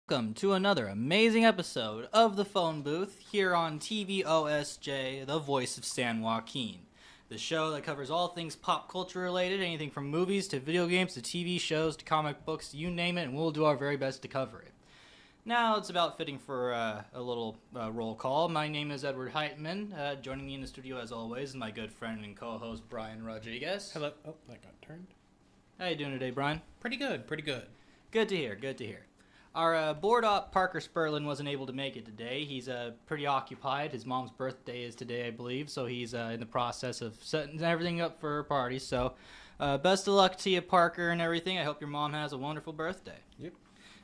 Welcome to another amazing episode of the Phone Booth here on TVOSJ, the voice of San Joaquin. The show that covers all things pop culture related, anything from movies to video games to TV shows to comic books, you name it, and we'll do our very best to cover it. Now it's about fitting for a little roll call. My name is Edward Heitman. Joining me in the studio as always is my good friend and co-host Brian Rodriguez. Hello. Oh, that got turned. How you doing today, Brian? Pretty good, pretty good. Good to hear, good to hear. Our board op, Parker Sperlin, wasn't able to make it today. He's pretty occupied. His mom's birthday is today, I believe, so he's in the process of setting everything up for her party. So best of luck to you, Parker, and everything. I hope your mom has a wonderful birthday. Yep.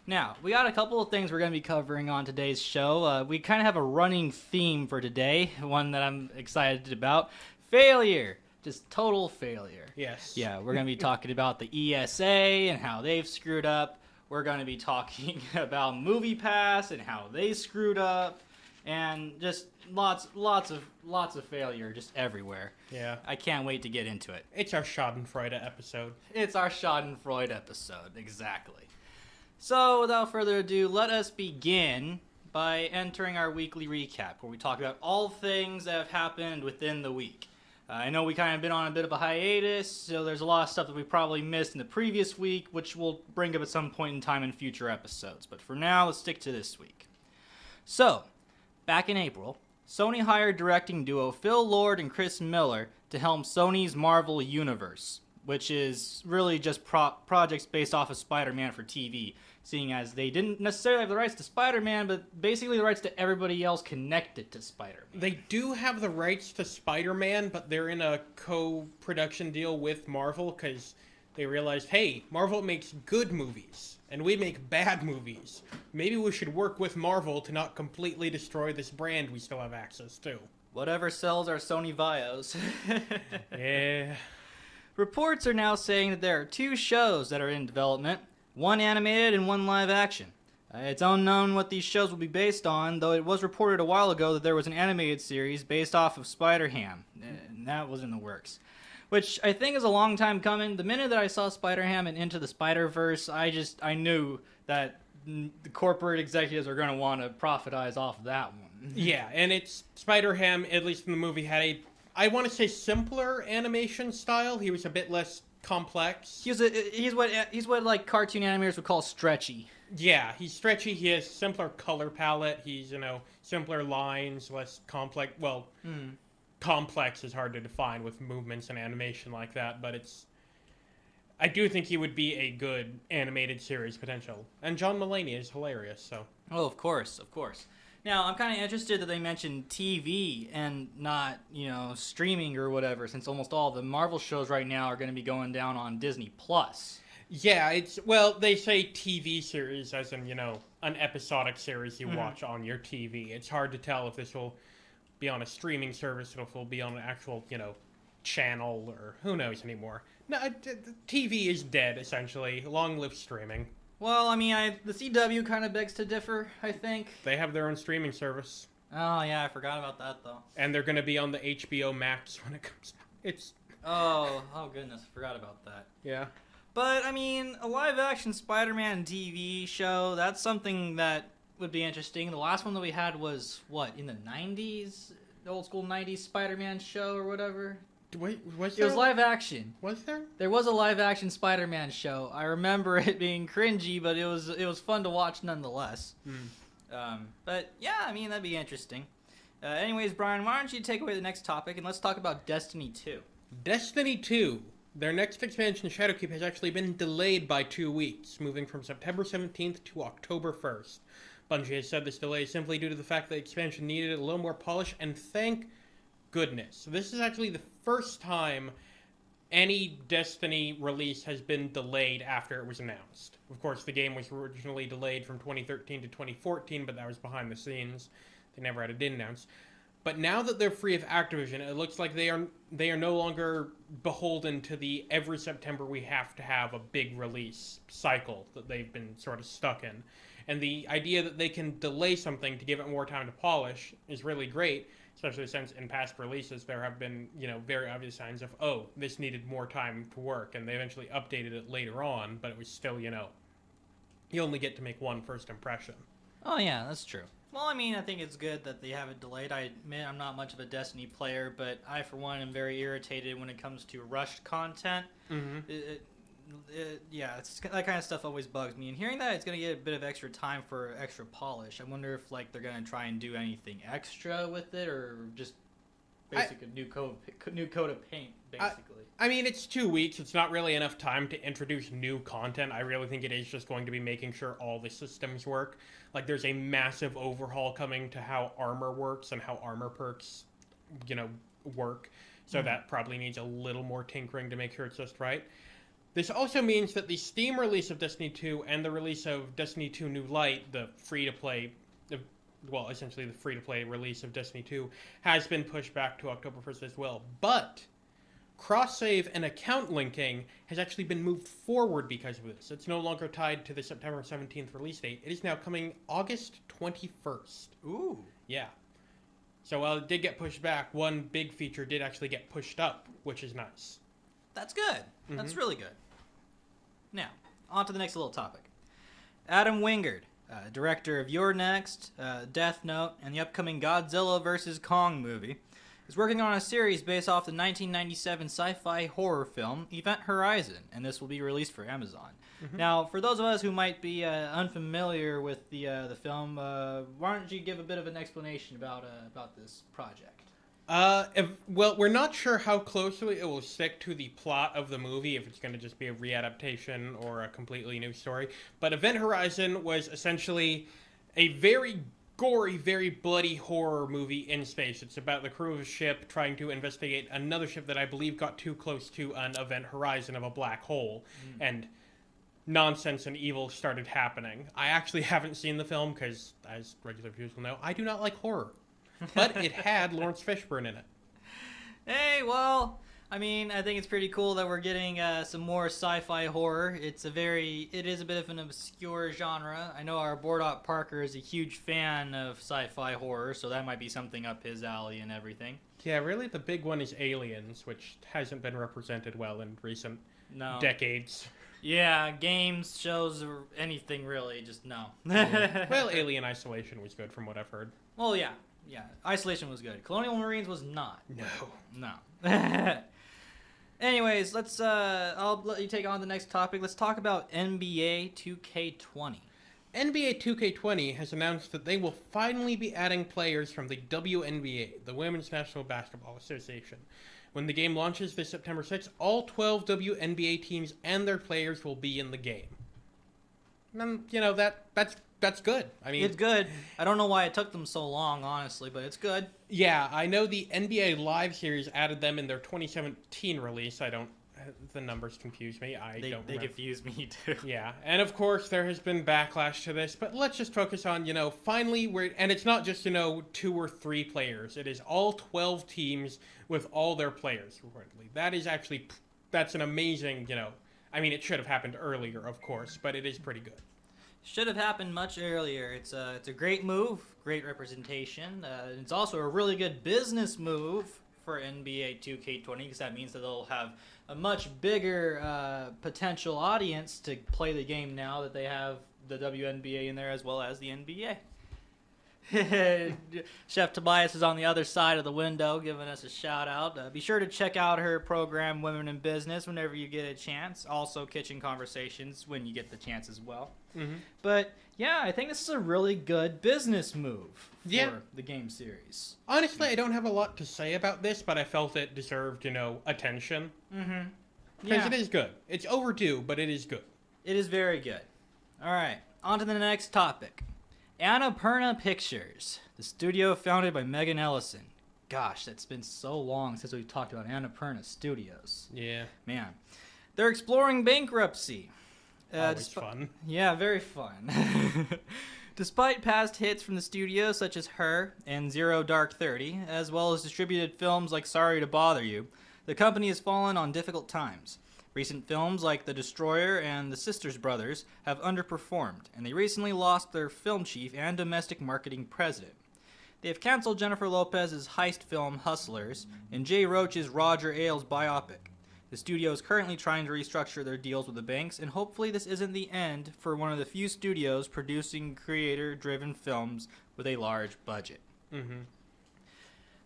Now, we got a couple of things we're going to be covering on today's show. We kind of have a running theme for today, one that I'm excited about. Failure. Just total failure. Yes. Yeah, we're going to be talking about the ESA and how they've screwed up. We're going to be talking about MoviePass and how they screwed up, and just lots of failure just everywhere. Yeah. I can't wait to get into it. It's our Schadenfreude episode. It's our Schadenfreude episode, exactly. So, without further ado, let us begin by entering our weekly recap, where we talk about all things that have happened within the week. I know we kind of been on a bit of a hiatus, so there's a lot of stuff that we probably missed in the previous week, which we'll bring up at some point in time in future episodes. But for now, let's stick to this week. So, back in April, Sony hired directing duo Phil Lord and Chris Miller to helm Sony's Marvel Universe, which is really just projects based off of Spider-Man for TV, seeing as they didn't necessarily have the rights to Spider-Man, but basically the rights to everybody else connected to Spider-Man. They do have the rights to Spider-Man, but they're in a co-production deal with Marvel because they realized, hey, Marvel makes good movies, and we make bad movies. Maybe we should work with Marvel to not completely destroy this brand we still have access to. Whatever sells our Sony Vios. Yeah. Reports are now saying that there are two shows that are in development, one animated and one live action. It's unknown what these shows will be based on, though it was reported a while ago that there was an animated series based off of Spider-Ham, and that was in the works. Which I think is a long time coming. The minute that I saw Spider-Ham and Into the Spider-Verse, I knew that the corporate executives are going to want to profitize off that one. Yeah, and it's Spider-Ham, at least in the movie, had a, I want to say, simpler animation style. He was a bit less complex. He's what like cartoon animators would call stretchy. Yeah, he's stretchy. He has simpler color palette. He's, simpler lines, less complex. Well, complex is hard to define with movements and animation like that, but I do think he would be a good animated series potential. And John Mulaney is hilarious, so. Oh, of course. Now, I'm kind of interested that they mentioned TV and not, streaming or whatever, since almost all the Marvel shows right now are going to be going down on Disney+. Yeah, they say TV series as in, an episodic series you watch on your TV. It's hard to tell if this will be on a streaming service or if it will be on an actual, channel or who knows anymore. No, TV is dead, essentially. Long live streaming. Well, I mean, the CW kind of begs to differ, I think. They have their own streaming service. Oh, yeah, I forgot about that, though. And they're going to be on the HBO Max when it comes out. It's... Oh, goodness, I forgot about that. Yeah. But, I mean, a live-action Spider-Man TV show, that's something that would be interesting. The last one that we had was, in the 90s? The old-school 90s Spider-Man show or whatever? Wait, was there? It was live action. Was there? There was a live action Spider-Man show. I remember it being cringy, but it was fun to watch nonetheless. But yeah, I mean, that'd be interesting. Anyways, Brian, why don't you take away the next topic and let's talk about Destiny 2. Destiny 2. Their next expansion, Shadowkeep, has actually been delayed by 2 weeks, moving from September 17th to October 1st. Bungie has said this delay is simply due to the fact that the expansion needed a little more polish, and thank goodness. So this is actually the first time any Destiny release has been delayed after it was announced. Of course, the game was originally delayed from 2013 to 2014, but that was behind the scenes. They never had it announced. But now that they're free of Activision, it looks like they are no longer beholden to the every September we have to have a big release cycle that they've been sort of stuck in. And the idea that they can delay something to give it more time to polish is really great, especially since in past releases there have been, very obvious signs of, oh, this needed more time to work, and they eventually updated it later on, but it was still, You only get to make one first impression. Oh, yeah, that's true. Well, I mean, I think it's good that they have it delayed. I admit I'm not much of a Destiny player, but I, for one, am very irritated when it comes to rushed content. Mm-hmm. That kind of stuff always bugs me. And hearing that it's going to get a bit of extra time for extra polish, I wonder if like they're going to try and do anything extra with it, or just basically a new coat of paint, basically. I mean, it's 2 weeks. It's not really enough time to introduce new content. I really think it is just going to be making sure all the systems work. Like, there's a massive overhaul coming to how armor works and how armor perks, work. So that probably needs a little more tinkering to make sure it's just right. This also means that the Steam release of Destiny 2 and the release of Destiny 2 New Light, the free-to-play, essentially the free-to-play release of Destiny 2, has been pushed back to October 1st as well. But cross-save and account linking has actually been moved forward because of this. It's no longer tied to the September 17th release date. It is now coming August 21st. Ooh. Yeah. So while it did get pushed back, one big feature did actually get pushed up, which is nice. That's good. That's really good. Now, on to the next little topic. Adam Wingard, director of Your Next, Death Note, and the upcoming Godzilla vs. Kong movie, is working on a series based off the 1997 sci-fi horror film Event Horizon, and this will be released for Amazon. Now, for those of us who might be unfamiliar with the film, why don't you give a bit of an explanation about this project? Well, we're not sure how closely it will stick to the plot of the movie, if it's going to just be a readaptation or a completely new story. But Event Horizon was essentially a very gory, very bloody horror movie in space. It's about the crew of a ship trying to investigate another ship that I believe got too close to an event horizon of a black hole, and nonsense and evil started happening. I actually haven't seen the film because, as regular viewers will know, I do not like horror. But it had Lawrence Fishburne in it. Hey, well, I mean, I think it's pretty cool that we're getting some more sci-fi horror. It is a bit of an obscure genre. I know our Bordot Parker is a huge fan of sci-fi horror, so that might be something up his alley and everything. Yeah, really the big one is Aliens, which hasn't been represented well in recent decades. Yeah, games, shows, or anything really, just no. Well, Alien Isolation was good from what I've heard. Well, yeah. Yeah, Isolation was good. Colonial Marines was not. No. Anyways, I'll let you take on the next topic. Let's talk about NBA 2K20. NBA 2K20 has announced that they will finally be adding players from the WNBA, the Women's National Basketball Association. When the game launches this September 6th, all 12 WNBA teams and their players will be in the game. And, that's good. I mean, it's good. I don't know why it took them so long, honestly, but it's good. Yeah, I know the NBA Live series added them in their 2017 release. The numbers confuse me. They confuse me too. Yeah, and of course there has been backlash to this, but let's just focus on, finally and it's not just, 2 or 3 players. It is all 12 teams with all their players. That's an amazing, I mean, it should have happened earlier, of course, but it is pretty good. Should have happened much earlier. It's a great move, great representation. It's also a really good business move for NBA 2K20 because that means that they'll have a much bigger potential audience to play the game now that they have the WNBA in there as well as the NBA. Chef Tobias is on the other side of the window giving us a shout out. Be sure to check out her program Women in Business whenever you get a chance. Also Kitchen Conversations when you get the chance as well. But yeah, I think this is a really good business move for the game series. Honestly, I don't have a lot to say about this, but I felt it deserved, attention. Because it is good. It's overdue, but it is good. It is very good. All right, on to the next topic. Annapurna Pictures, the studio founded by Megan Ellison. Gosh, that's been so long since we've talked about Annapurna Studios. Yeah. Man. They're exploring bankruptcy. Always fun. Yeah, very fun. Despite past hits from the studio such as Her and Zero Dark 30, as well as distributed films like Sorry to Bother You, the company has fallen on difficult times. Recent films like The Destroyer and The Sisters Brothers have underperformed, and they recently lost their film chief and domestic marketing president. They have canceled Jennifer Lopez's heist film Hustlers and Jay Roach's Roger Ailes biopic. The studio is currently trying to restructure their deals with the banks, and hopefully this isn't the end for one of the few studios producing creator-driven films with a large budget. Mm-hmm.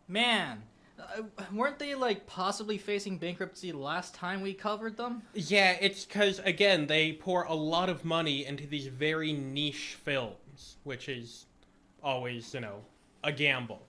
Man, weren't they like possibly facing bankruptcy last time we covered them? Yeah, it's because, again, they pour a lot of money into these very niche films, which is always, a gamble.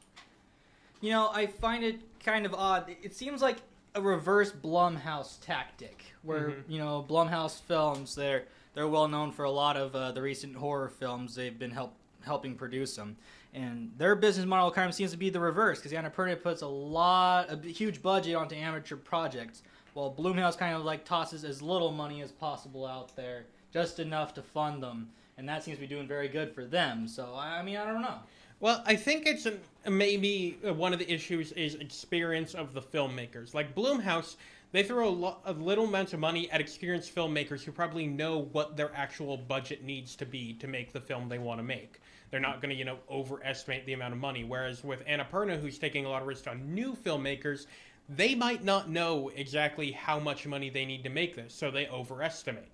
I find it kind of odd. It seems like a reverse Blumhouse tactic, where Blumhouse films they're well known for a lot of the recent horror films they've been helping produce them, and their business model kind of seems to be the reverse because Annapurna puts a huge budget onto amateur projects, while Blumhouse kind of like tosses as little money as possible out there, just enough to fund them, and that seems to be doing very good for them. So I don't know. Well, I think it's maybe one of the issues is experience of the filmmakers. Like Blumhouse, they throw a little amount of money at experienced filmmakers who probably know what their actual budget needs to be to make the film they want to make. They're not going to, overestimate the amount of money. Whereas with Annapurna, who's taking a lot of risk on new filmmakers, they might not know exactly how much money they need to make this, so they overestimate.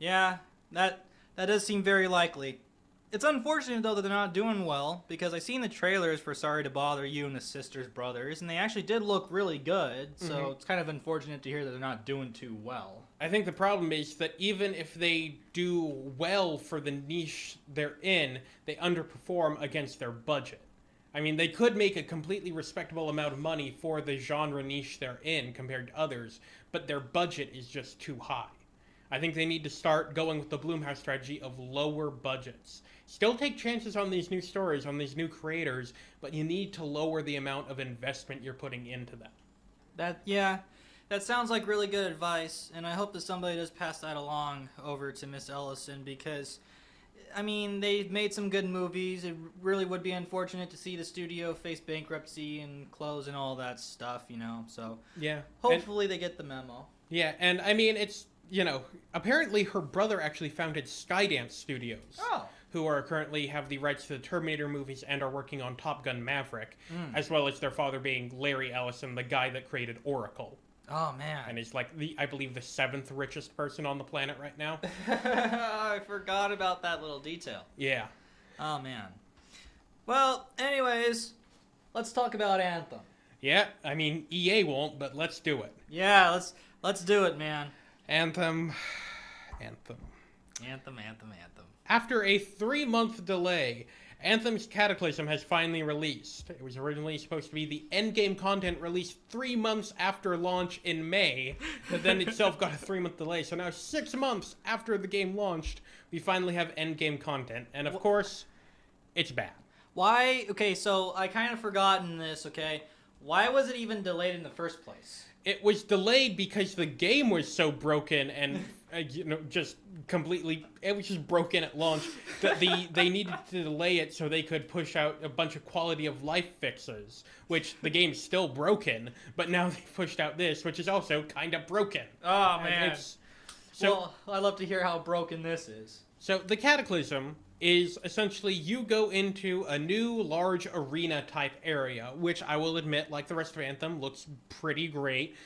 Yeah, that does seem very likely. It's unfortunate, though, that they're not doing well, because I've seen the trailers for Sorry to Bother You and the Sisters Brothers, and they actually did look really good, so It's kind of unfortunate to hear that they're not doing too well. I think the problem is that even if they do well for the niche they're in, they underperform against their budget. I mean, they could make a completely respectable amount of money for the genre niche they're in compared to others, but their budget is just too high. I think they need to start going with the Blumhouse strategy of lower budgets. Still take chances on these new stories, on these new creators, but you need to lower the amount of investment you're putting into them. That sounds like really good advice, and I hope that somebody does pass that along over to Miss Ellison, because, they've made some good movies. It really would be unfortunate to see the studio face bankruptcy and close and all that stuff, so yeah. Hopefully they get the memo. Yeah, and it's, apparently her brother actually founded Skydance Studios. Oh. Who are currently have the rights to the Terminator movies and are working on Top Gun Maverick, as well as their father being Larry Ellison, the guy that created Oracle. Oh, man. And is I believe the 7th richest person on the planet right now. I forgot about that little detail. Yeah. Oh, man. Well, anyways, let's talk about Anthem. Yeah, EA won't, but let's do it. Yeah, let's do it, man. Anthem. After a 3-month delay, Anthem's Cataclysm has finally released. It was originally supposed to be the endgame content released 3 months after launch in May, but then itself got a 3-month delay. So now 6 months after the game launched, we finally have endgame content. And of course, it's bad. Why? Okay, so I kind of forgotten this, okay? Why was it even delayed in the first place? It was delayed because the game was so broken and just completely, it was just broken at launch that they needed to delay it so they could push out a bunch of quality of life fixes, which the game's still broken, but now they pushed out this, which is also kind of broken. Oh, man. Well, I'd love to hear how broken this is. So the Cataclysm is essentially you go into a new large arena type area, which I will admit, like the rest of Anthem, looks pretty great.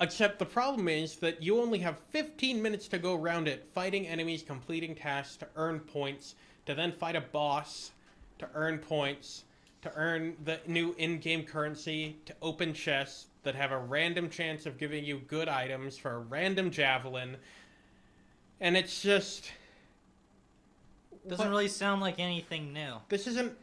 Except the problem is that you only have 15 minutes to go around it, fighting enemies, completing tasks to earn points, to then fight a boss, to earn points, to earn the new in-game currency, to open chests that have a random chance of giving you good items for a random javelin. And it's just... Doesn't really sound like anything new. This isn't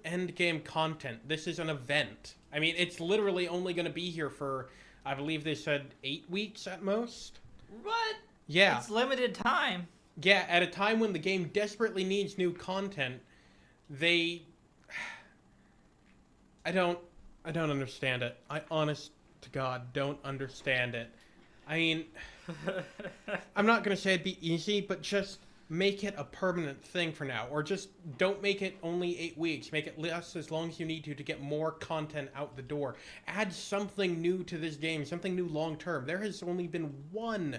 end game content. This is an event. It's literally only going to be here for, I believe they said 8 weeks at most. What? Yeah. It's limited time. Yeah, at a time when the game desperately needs new content, I don't understand it. I honest to God don't understand it. I'm not going to say it'd be easy, but just make it a permanent thing for now, or just don't make it only 8 weeks. Make it last as long as you need to get more content out the door. Add something new to this game, something new long-term. There has only been one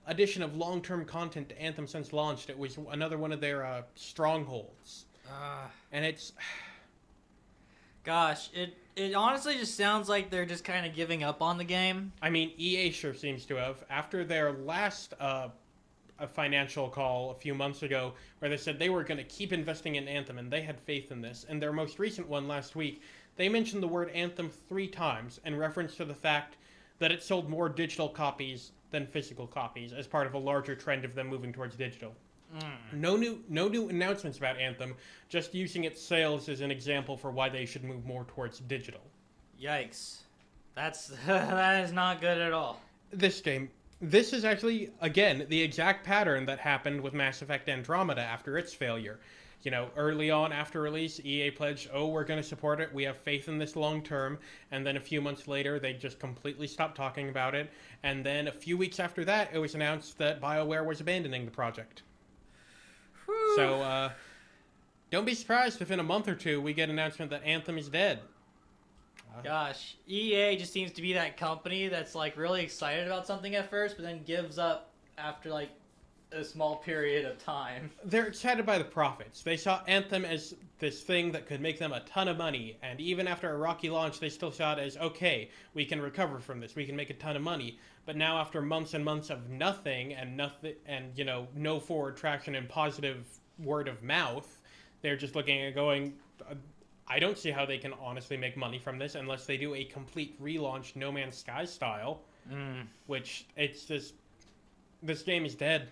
addition of long-term content to Anthem since launched. It was another one of their strongholds. And it's... Gosh, it honestly just sounds like they're just kind of giving up on the game. I mean, EA sure seems to have. After their last a financial call a few months ago where they said they were going to keep investing in Anthem and they had faith in this. And their most recent one last week, they mentioned the word Anthem 3 times in reference to the fact that it sold more digital copies than physical copies as part of a larger trend of them moving towards digital. No new announcements about Anthem, just using its sales as an example for why they should move more towards digital. Yikes. That is not good at all. This is actually, again, the exact pattern that happened with Mass Effect Andromeda after its failure. You know, early on after release, EA pledged, we're going to support it, we have faith in this long term, and then a few months later, they just completely stopped talking about it, and then a few weeks after that, it was announced that BioWare was abandoning the project. Whew. So, don't be surprised if in a month or two we get an announcement that Anthem is dead. Gosh, EA just seems to be that company that's like really excited about something at first, but then gives up after like a small period of time. They're excited by the profits. They saw Anthem as this thing that could make them a ton of money, and even after a rocky launch, they still saw it as, okay, we can recover from this, we can make a ton of money. But now after months and months of nothing, and you know, no forward traction and positive word of mouth, they're just looking at going, I don't see how they can honestly make money from this unless they do a complete relaunch No Man's Sky style, which it's just, this game is dead.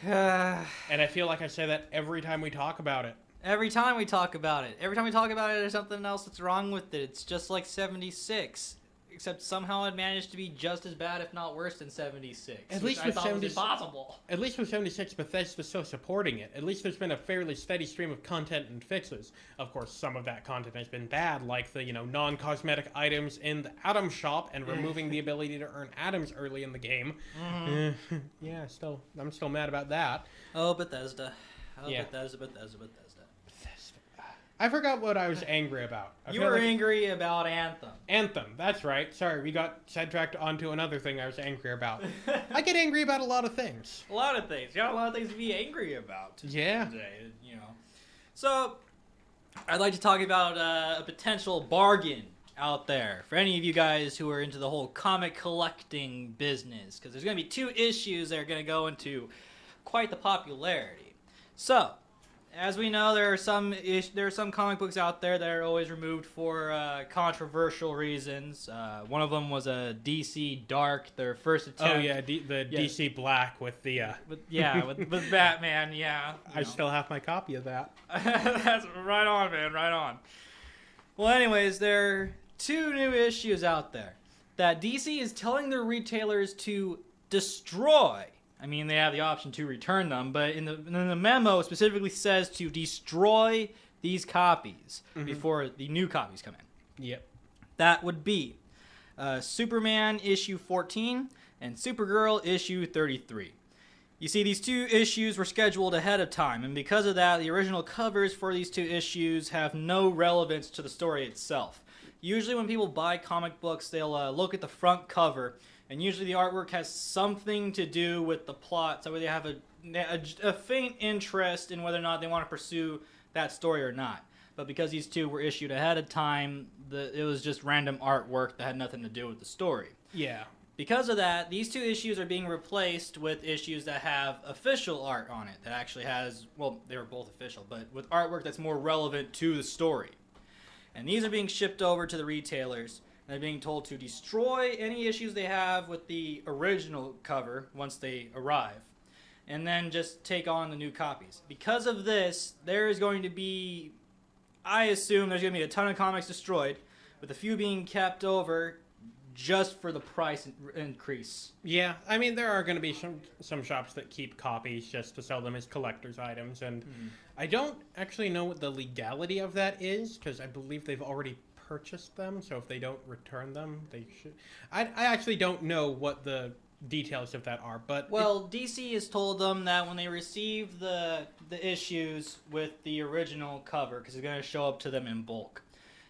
And I feel like I say that every time we talk about it. Every time we talk about it, there's something else that's wrong with it. It's just like 76, except somehow it managed to be just as bad, if not worse, than 76. At least with 76, impossible. At least with 76, Bethesda's still supporting it. At least there's been a fairly steady stream of content and fixes. Of course, some of that content has been bad, like the non-cosmetic items in the Atom Shop and removing the ability to earn atoms early in the game. Yeah, I'm still mad about that. Oh, Bethesda. Yeah. Bethesda. I forgot what I was angry about. You were angry about Anthem. Anthem, that's right. Sorry, we got sidetracked onto another thing I was angry about. I get angry about a lot of things. A lot of things. You got a lot of things to be angry about today, you know. So, I'd like to talk about a potential bargain out there for any of you guys who are into the whole comic collecting business, because there's going to be 2 issues that are going to go into quite the popularity. So, as we know, there are some comic books out there that are always removed for controversial reasons. One of them was a DC Dark, their first attempt. Oh yeah, DC Black with the. With Batman. Yeah, I still have my copy of that. That's right on, man. Right on. Well, anyways, there are 2 new issues out there that DC is telling their retailers to destroy. I mean, they have the option to return them, but in the memo it specifically says to destroy these copies before the new copies come in. Yep. That would be Superman issue 14 and Supergirl issue 33. You see, these 2 issues were scheduled ahead of time, and because of that, the original covers for these 2 issues have no relevance to the story itself. Usually when people buy comic books, they'll look at the front cover, and usually the artwork has something to do with the plot, so they have a faint interest in whether or not they want to pursue that story or not. But because these 2 were issued ahead of time, it was just random artwork that had nothing to do with the story. Yeah. Because of that, these 2 issues are being replaced with issues that have official art on it, that actually has, well, they were both official, but with artwork that's more relevant to the story. And these are being shipped over to the retailers. They're being told to destroy any issues they have with the original cover once they arrive, and then just take on the new copies. Because of this, there is going to be, I assume there's going to be a ton of comics destroyed, with a few being kept over just for the price increase. Yeah, I mean, there are going to be some shops that keep copies just to sell them as collector's items, and I don't actually know what the legality of that is, because I believe they've already purchased them, so if they don't return them, they should. I actually don't know what the details of that are, but DC has told them that when they receive the issues with the original cover, because it's going to show up to them in bulk,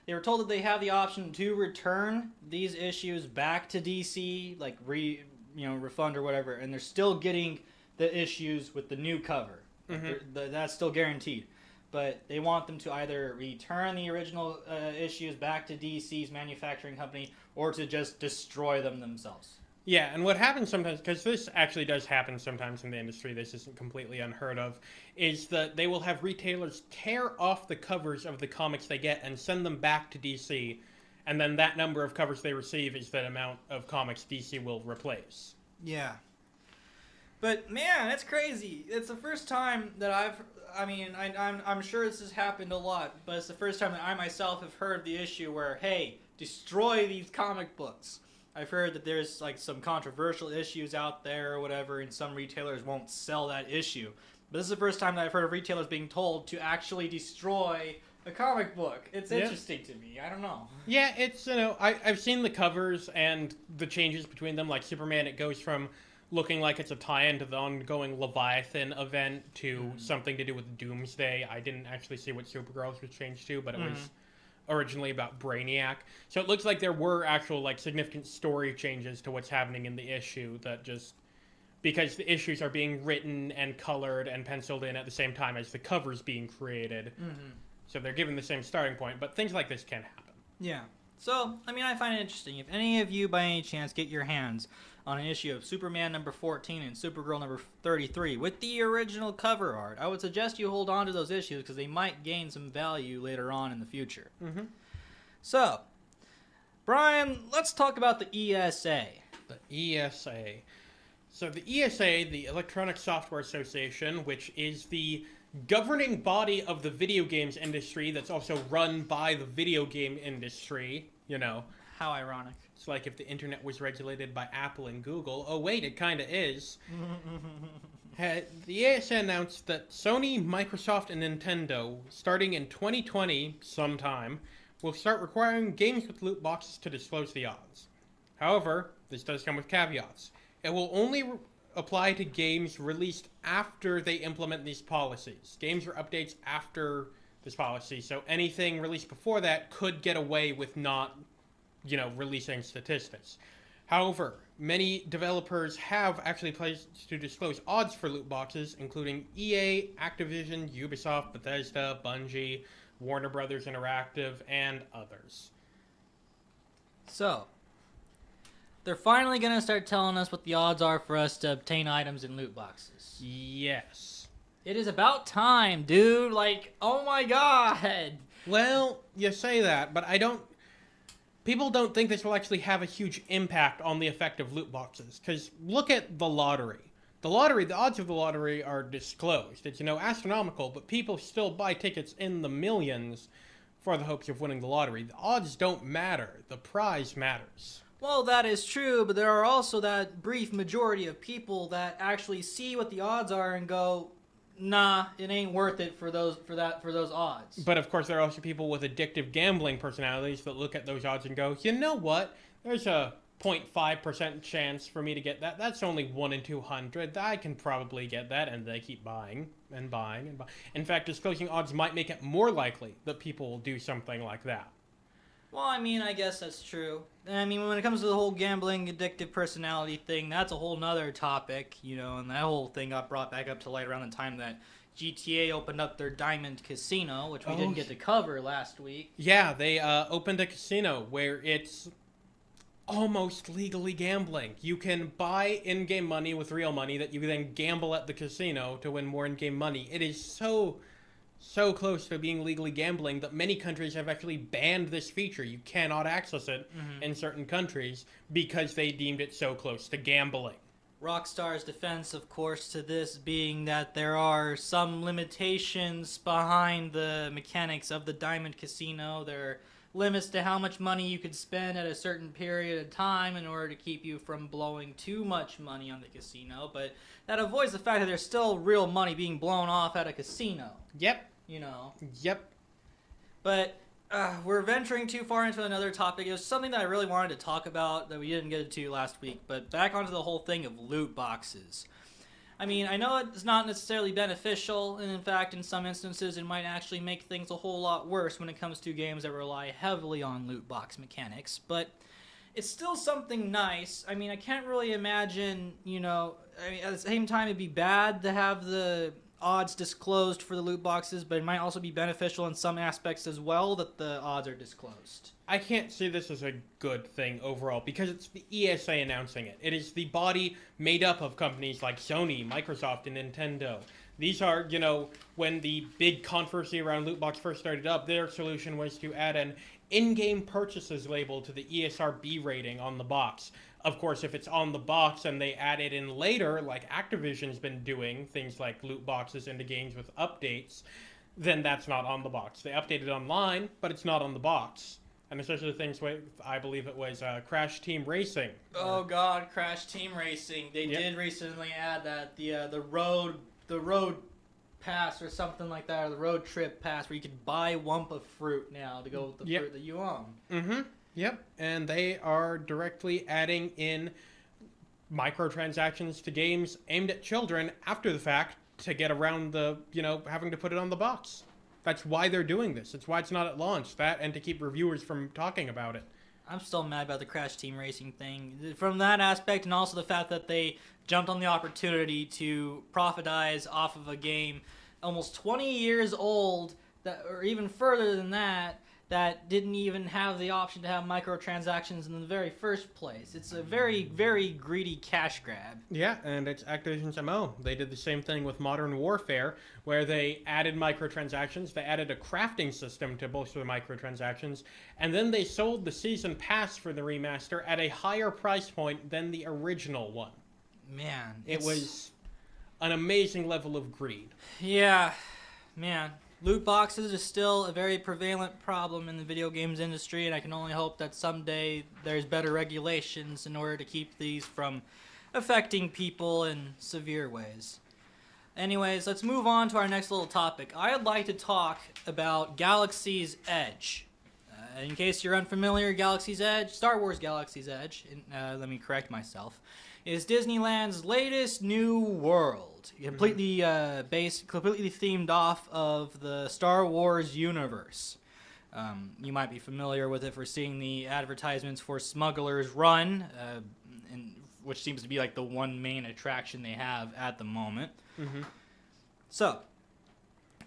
they were told that they have the option to return these issues back to DC, like refund or whatever, and they're still getting the issues with the new cover. That's still guaranteed. but they want them to either return the original issues back to DC's manufacturing company or to just destroy them themselves. Yeah, and what happens sometimes, because this actually does happen sometimes in the industry, this isn't completely unheard of, is that they will have retailers tear off the covers of the comics they get and send them back to DC, and then that number of covers they receive is the amount of comics DC will replace. Yeah. But man, that's crazy. It's the first time that I'm sure this has happened a lot, but it's the first time that I myself have heard the issue where, hey, destroy these comic books. I've heard that there's like some controversial issues out there or whatever, and some retailers won't sell that issue. But this is the first time that I've heard of retailers being told to actually destroy a comic book. It's interesting to me. I don't know. Yeah, it's, I've seen the covers and the changes between them. Like Superman, it goes from looking like it's a tie-in to the ongoing Leviathan event to something to do with Doomsday. I didn't actually see what Supergirl's was changed to, but it was originally about Brainiac. So it looks like there were actual like significant story changes to what's happening in the issue that just because the issues are being written and colored and penciled in at the same time as the covers being created. So they're given the same starting point, but things like this can happen. Yeah. So, I find it interesting. If any of you by any chance get your hands on an issue of Superman number 14 and Supergirl number 33 with the original cover art, I would suggest you hold on to those issues because they might gain some value later on in the future. So, Brian, let's talk about the ESA. The ESA. So the ESA, the Electronic Software Association, which is the governing body of the video games industry that's also run by the video game industry, How ironic. It's like if the internet was regulated by Apple and Google. Oh, wait, it kind of is. The ESA announced that Sony, Microsoft, and Nintendo, starting in 2020 sometime, will start requiring games with loot boxes to disclose the odds. However, this does come with caveats. It will only apply to games released after they implement these policies. Games or updates after this policy. So anything released before that could get away with not, releasing statistics. However, many developers have actually placed to disclose odds for loot boxes, including EA, Activision, Ubisoft, Bethesda, Bungie, Warner Brothers Interactive, and others. So, they're finally going to start telling us what the odds are for us to obtain items in loot boxes. Yes. It is about time, dude. Oh my god. Well, you say that, but people don't think this will actually have a huge impact on the effect of loot boxes. Because look at the lottery. The odds of the lottery are disclosed. It's, astronomical, but people still buy tickets in the millions for the hopes of winning the lottery. The odds don't matter. The prize matters. Well, that is true, but there are also that brief majority of people that actually see what the odds are and go, nah, it ain't worth it for those odds. But of course, there are also people with addictive gambling personalities that look at those odds and go, you know what? There's a 0.5% chance for me to get that. That's only 1 in 200. I can probably get that, and they keep buying and buying and buying. In fact, disclosing odds might make it more likely that people will do something like that. Well, I guess that's true. When it comes to the whole gambling addictive personality thing, that's a whole nother topic, and that whole thing got brought back up to light around the time that GTA opened up their Diamond Casino, which we didn't get to cover last week. Yeah, they opened a casino where it's almost legally gambling. You can buy in-game money with real money that you then gamble at the casino to win more in-game money. It is so close to being legally gambling that many countries have actually banned this feature. You cannot access it in certain countries because they deemed it so close to gambling. Rockstar's defense, of course, to this being that there are some limitations behind the mechanics of the Diamond Casino. There are limits to how much money you could spend at a certain period of time in order to keep you from blowing too much money on the casino, but that avoids the fact that there's still real money being blown off at a casino. Yep. Yep. But we're venturing too far into another topic. It was something that I really wanted to talk about that we didn't get into last week, but back onto the whole thing of loot boxes. I know it's not necessarily beneficial, and in fact, in some instances, it might actually make things a whole lot worse when it comes to games that rely heavily on loot box mechanics, but it's still something nice. I can't really imagine, at the same time, it'd be bad to have the odds disclosed for the loot boxes, but it might also be beneficial in some aspects as well that the odds are disclosed. I can't see this as a good thing overall because it's the ESA announcing it. It is the body made up of companies like Sony, Microsoft, and Nintendo. These are, when the big controversy around loot box first started up, their solution was to add an in-game purchases label to the ESRB rating on the box. Of course, if it's on the box and they add it in later, like Activision's been doing, things like loot boxes into games with updates, then that's not on the box. They update it online, but it's not on the box. And especially things with, I believe it was Crash Team Racing. Oh God, Crash Team Racing. They did recently add that the road pass or something like that, or the road trip pass, where you could buy Wumpa fruit now to go with the fruit that you own. Mm-hmm. Yep. And they are directly adding in microtransactions to games aimed at children after the fact to get around the, having to put it on the box. That's why they're doing this. It's why it's not at launch. That and to keep reviewers from talking about it. I'm still mad about the Crash Team Racing thing. From that aspect, and also the fact that they jumped on the opportunity to profitize off of a game almost 20 years old, or even further than that, that didn't even have the option to have microtransactions in the very first place. It's a very, very greedy cash grab. Yeah, and it's Activision's MO. They did the same thing with Modern Warfare, where they added microtransactions, they added a crafting system to bolster the microtransactions, and then they sold the Season Pass for the remaster at a higher price point than the original one. Man. It was an amazing level of greed. Yeah, man. Loot boxes are still a very prevalent problem in the video games industry, and I can only hope that someday there's better regulations in order to keep these from affecting people in severe ways. Anyways, let's move on to our next little topic. I'd like to talk about Galaxy's Edge. In case you're unfamiliar, Galaxy's Edge, Star Wars Galaxy's Edge, let me correct myself, is Disneyland's latest new world, completely themed off of the Star Wars universe. You might be familiar with it for seeing the advertisements for Smuggler's Run, which seems to be like the one main attraction they have at the moment. Mm-hmm. So,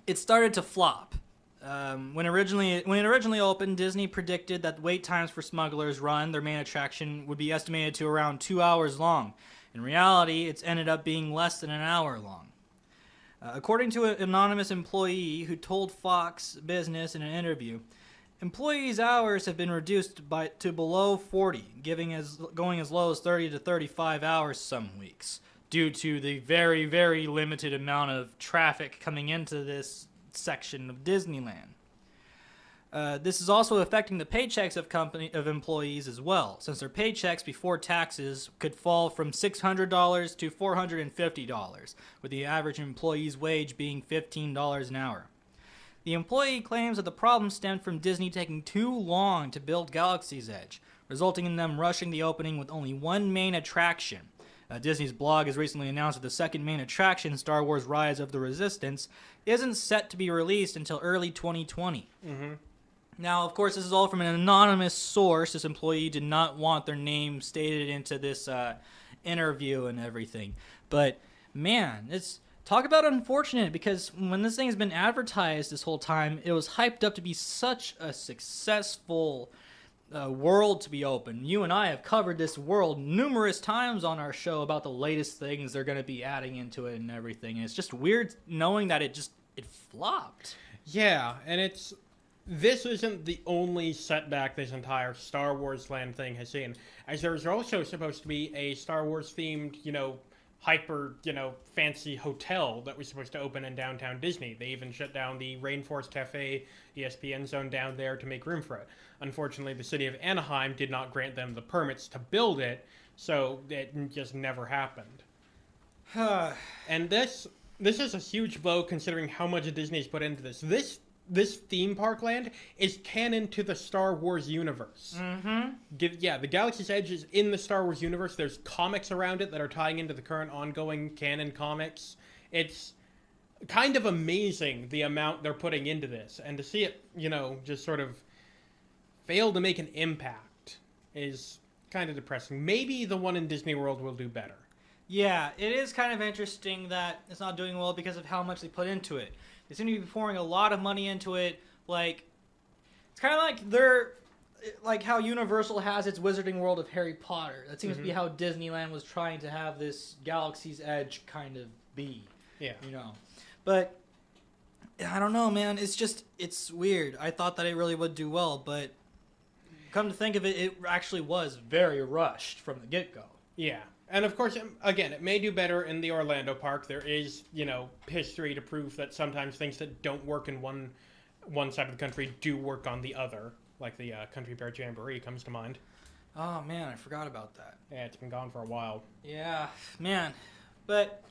it started to flop. When it originally opened, Disney predicted that wait times for Smuggler's Run, their main attraction, would be estimated to around 2 hours long. In reality, it's ended up being less than an hour long. According to an anonymous employee who told Fox Business in an interview, employees' hours have been reduced to below 40, going as low as 30 to 35 hours some weeks, due to the very, very limited amount of traffic coming into this section of Disneyland. This is also affecting the paychecks of employees as well, since their paychecks before taxes could fall from $600 to $450, with the average employee's wage being $15 an hour. The employee claims that the problem stemmed from Disney taking too long to build Galaxy's Edge, resulting in them rushing the opening with only one main attraction. Disney's blog has recently announced that the second main attraction, Star Wars Rise of the Resistance, isn't set to be released until early 2020. Mm-hmm. Now, of course, this is all from an anonymous source. This employee did not want their name stated into this interview and everything. But, man, talk about unfortunate, because when this thing has been advertised this whole time, it was hyped up to be such a successful world to be open. You and I have covered this world numerous times on our show about the latest things they're going to be adding into it and everything. And it's just weird knowing that it flopped. Yeah, and this isn't the only setback this entire Star Wars Land thing has seen, as there was also supposed to be a Star Wars themed, hyper, fancy hotel that was supposed to open in downtown Disney. They even shut down the Rainforest Cafe ESPN zone down there to make room for it. Unfortunately, the city of Anaheim did not grant them the permits to build it, so it just never happened. And this is a huge blow considering how much Disney's put into this. This theme park land is canon to the Star Wars universe. Mm-hmm. The Galaxy's Edge is in the Star Wars universe. There's comics around it that are tying into the current ongoing canon comics. It's kind of amazing the amount they're putting into this. And to see it, just sort of fail to make an impact is kind of depressing. Maybe the one in Disney World will do better. Yeah, it is kind of interesting that it's not doing well because of how much they put into it. They seem to be pouring a lot of money into it. Like, it's kind of like like how Universal has its Wizarding World of Harry Potter. That seems to be how Disneyland was trying to have this Galaxy's Edge kind of be. Yeah. But I don't know, man. It's weird. I thought that it really would do well, but come to think of it, it actually was very rushed from the get-go. Yeah. And of course, again, it may do better in the Orlando park. There is, history to prove that sometimes things that don't work in one side of the country do work on the other. Like the Country Bear Jamboree comes to mind. Oh, man, I forgot about that. Yeah, it's been gone for a while. Yeah, man. But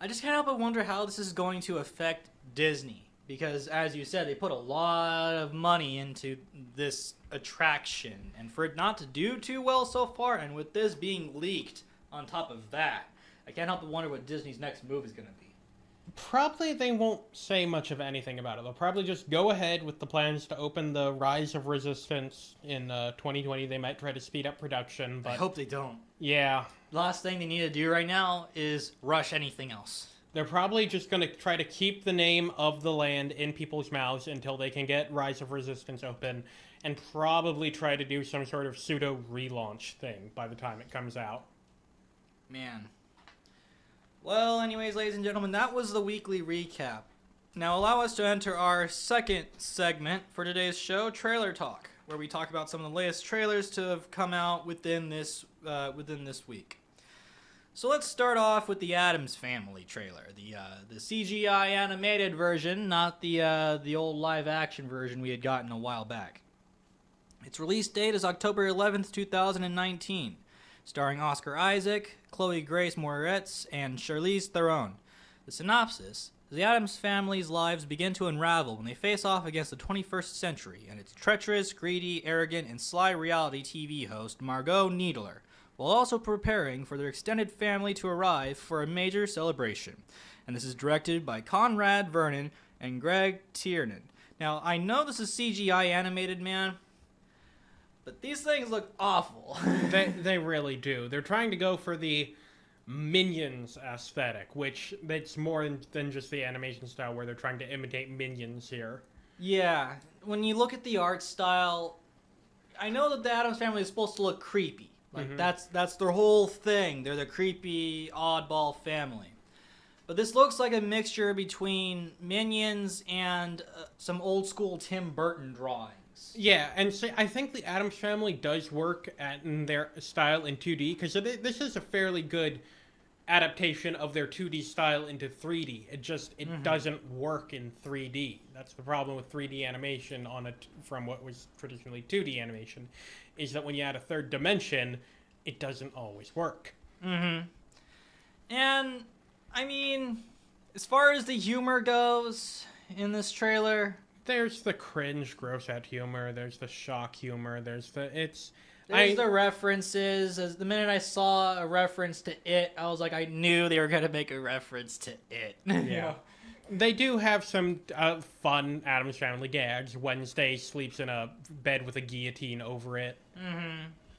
I just can't help but wonder how this is going to affect Disney. Because, as you said, they put a lot of money into this attraction. And for it not to do too well so far, and with this being leaked on top of that, I can't help but wonder what Disney's next move is going to be. Probably they won't say much of anything about it. They'll probably just go ahead with the plans to open the Rise of Resistance in 2020. They might try to speed up production, but I hope they don't. Yeah. The last thing they need to do right now is rush anything else. They're probably just going to try to keep the name of the land in people's mouths until they can get Rise of Resistance open, and probably try to do some sort of pseudo relaunch thing by the time it comes out. Man. Well, anyways, ladies and gentlemen, that was the weekly recap. Now allow us to enter our second segment for today's show, Trailer Talk, where we talk about some of the latest trailers to have come out within this week. So let's start off with the Addams Family trailer, the CGI animated version, not the old live action version we had gotten a while back. Its release date is October 11th, 2019. Starring Oscar Isaac, Chloe Grace Moretz, and Charlize Theron. The synopsis is the Addams family's lives begin to unravel when they face off against the 21st century and its treacherous, greedy, arrogant, and sly reality TV host Margot Needler, while also preparing for their extended family to arrive for a major celebration. And this is directed by Conrad Vernon and Greg Tiernan. Now, I know this is CGI animated, man, but these things look awful. They really do. They're trying to go for the Minions aesthetic, which it's more than just the animation style where they're trying to imitate Minions here. Yeah, when you look at the art style, I know that the Addams Family is supposed to look creepy. Like, that's their whole thing. They're the creepy, oddball family. But this looks like a mixture between Minions and some old-school Tim Burton drawings. Yeah, and so I think the Addams Family does work in their style in 2D, because this is a fairly good adaptation of their 2D style into 3D. It doesn't work in 3D. That's the problem with 3D animation from what was traditionally 2D animation, is that when you add a third dimension, it doesn't always work. And, I mean, as far as the humor goes in this trailer, there's the cringe, gross-out humor. There's the shock humor. There's the references. As the minute I saw a reference to It, I was like, I knew they were going to make a reference to It. Yeah. They do have some fun Addams Family gags. Wednesday sleeps in a bed with a guillotine over it.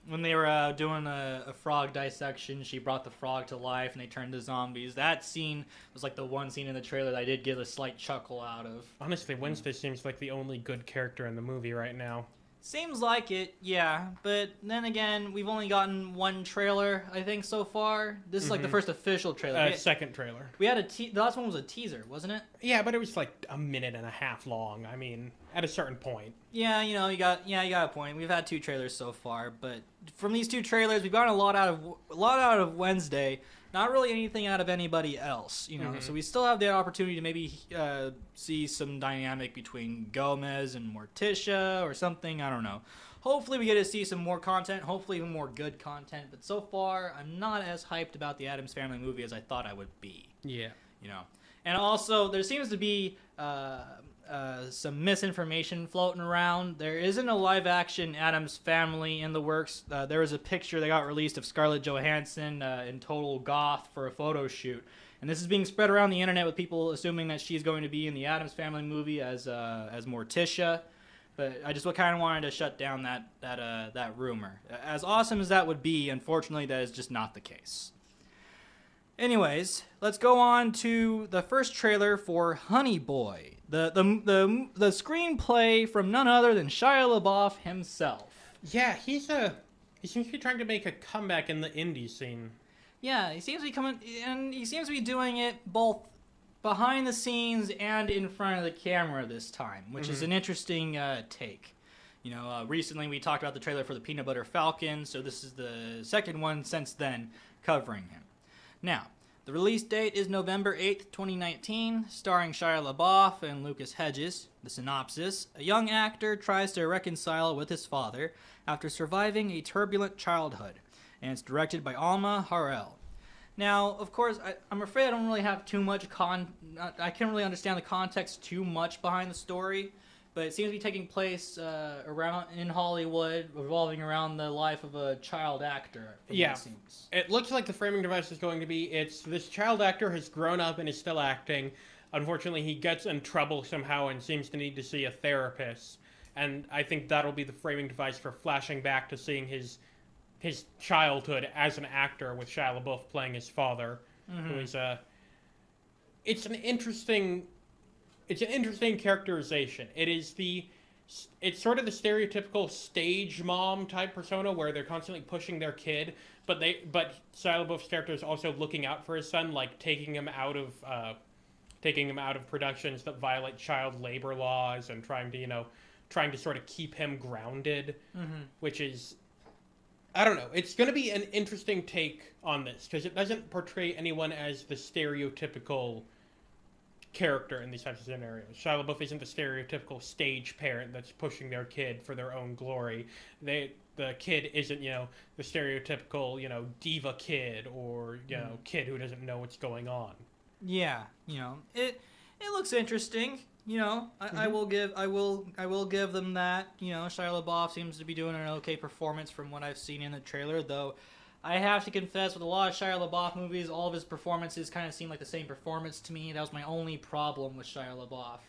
When they were doing a frog dissection, she brought the frog to life and they turned to zombies. That scene was like the one scene in the trailer that I did get a slight chuckle out of. Honestly, Wednesday seems like the only good character in the movie right now. Seems like it, yeah. But then again, we've only gotten one trailer, I think, so far. This is like the first official trailer. Second trailer. We had the last one was a teaser, wasn't it? Yeah, but it was like a minute and a half long. I mean, at a certain point. Yeah, you got a point. We've had two trailers so far, but from these two trailers, we've gotten a lot out of Wednesday. Not really anything out of anybody else, So we still have the opportunity to maybe see some dynamic between Gomez and Morticia or something. I don't know. Hopefully we get to see some more content. Hopefully even more good content. But so far, I'm not as hyped about the Addams Family movie as I thought I would be. Yeah. And also, there seems to be some misinformation floating around. There isn't a live-action Addams Family in the works. There was a picture that got released of Scarlett Johansson in total goth for a photo shoot. And this is being spread around the internet with people assuming that she's going to be in the Addams Family movie as Morticia. But I just kind of wanted to shut down that rumor. As awesome as that would be, unfortunately, that is just not the case. Anyways, let's go on to the first trailer for Honey Boy, the screenplay from none other than Shia LaBeouf himself. Yeah, he seems to be trying to make a comeback in the indie scene. Yeah, he seems to be doing it both behind the scenes and in front of the camera this time, which is an interesting take. Recently we talked about the trailer for the Peanut Butter Falcon, so this is the second one since then covering him. Now, the release date is November 8th, 2019, starring Shia LaBeouf and Lucas Hedges. The synopsis: a young actor tries to reconcile with his father after surviving a turbulent childhood, and it's directed by Alma Harrell. Now, of course, I'm afraid I don't really have too much I can't really understand the context too much behind the story, but it seems to be taking place around in Hollywood, revolving around the life of a child actor. Yeah, it looks like the framing device is going to be this child actor has grown up and is still acting. Unfortunately, he gets in trouble somehow and seems to need to see a therapist. And I think that'll be the framing device for flashing back to seeing his childhood as an actor, with Shia LaBeouf playing his father, who is It's an interesting characterization. It's sort of the stereotypical stage mom type persona where they're constantly pushing their kid, but Shia LaBeouf's character is also looking out for his son, like taking him out of productions that violate child labor laws and trying to sort of keep him grounded, which is, I don't know. It's going to be an interesting take on this because it doesn't portray anyone as the stereotypical character in these types of scenarios. Shia LaBeouf isn't the stereotypical stage parent that's pushing their kid for their own glory. The kid isn't, the stereotypical, diva kid or, kid who doesn't know what's going on. Yeah, it looks interesting. I will give them that. Shia LaBeouf seems to be doing an okay performance from what I've seen in the trailer, though I have to confess, with a lot of Shia LaBeouf movies, all of his performances kind of seem like the same performance to me. That was my only problem with Shia LaBeouf,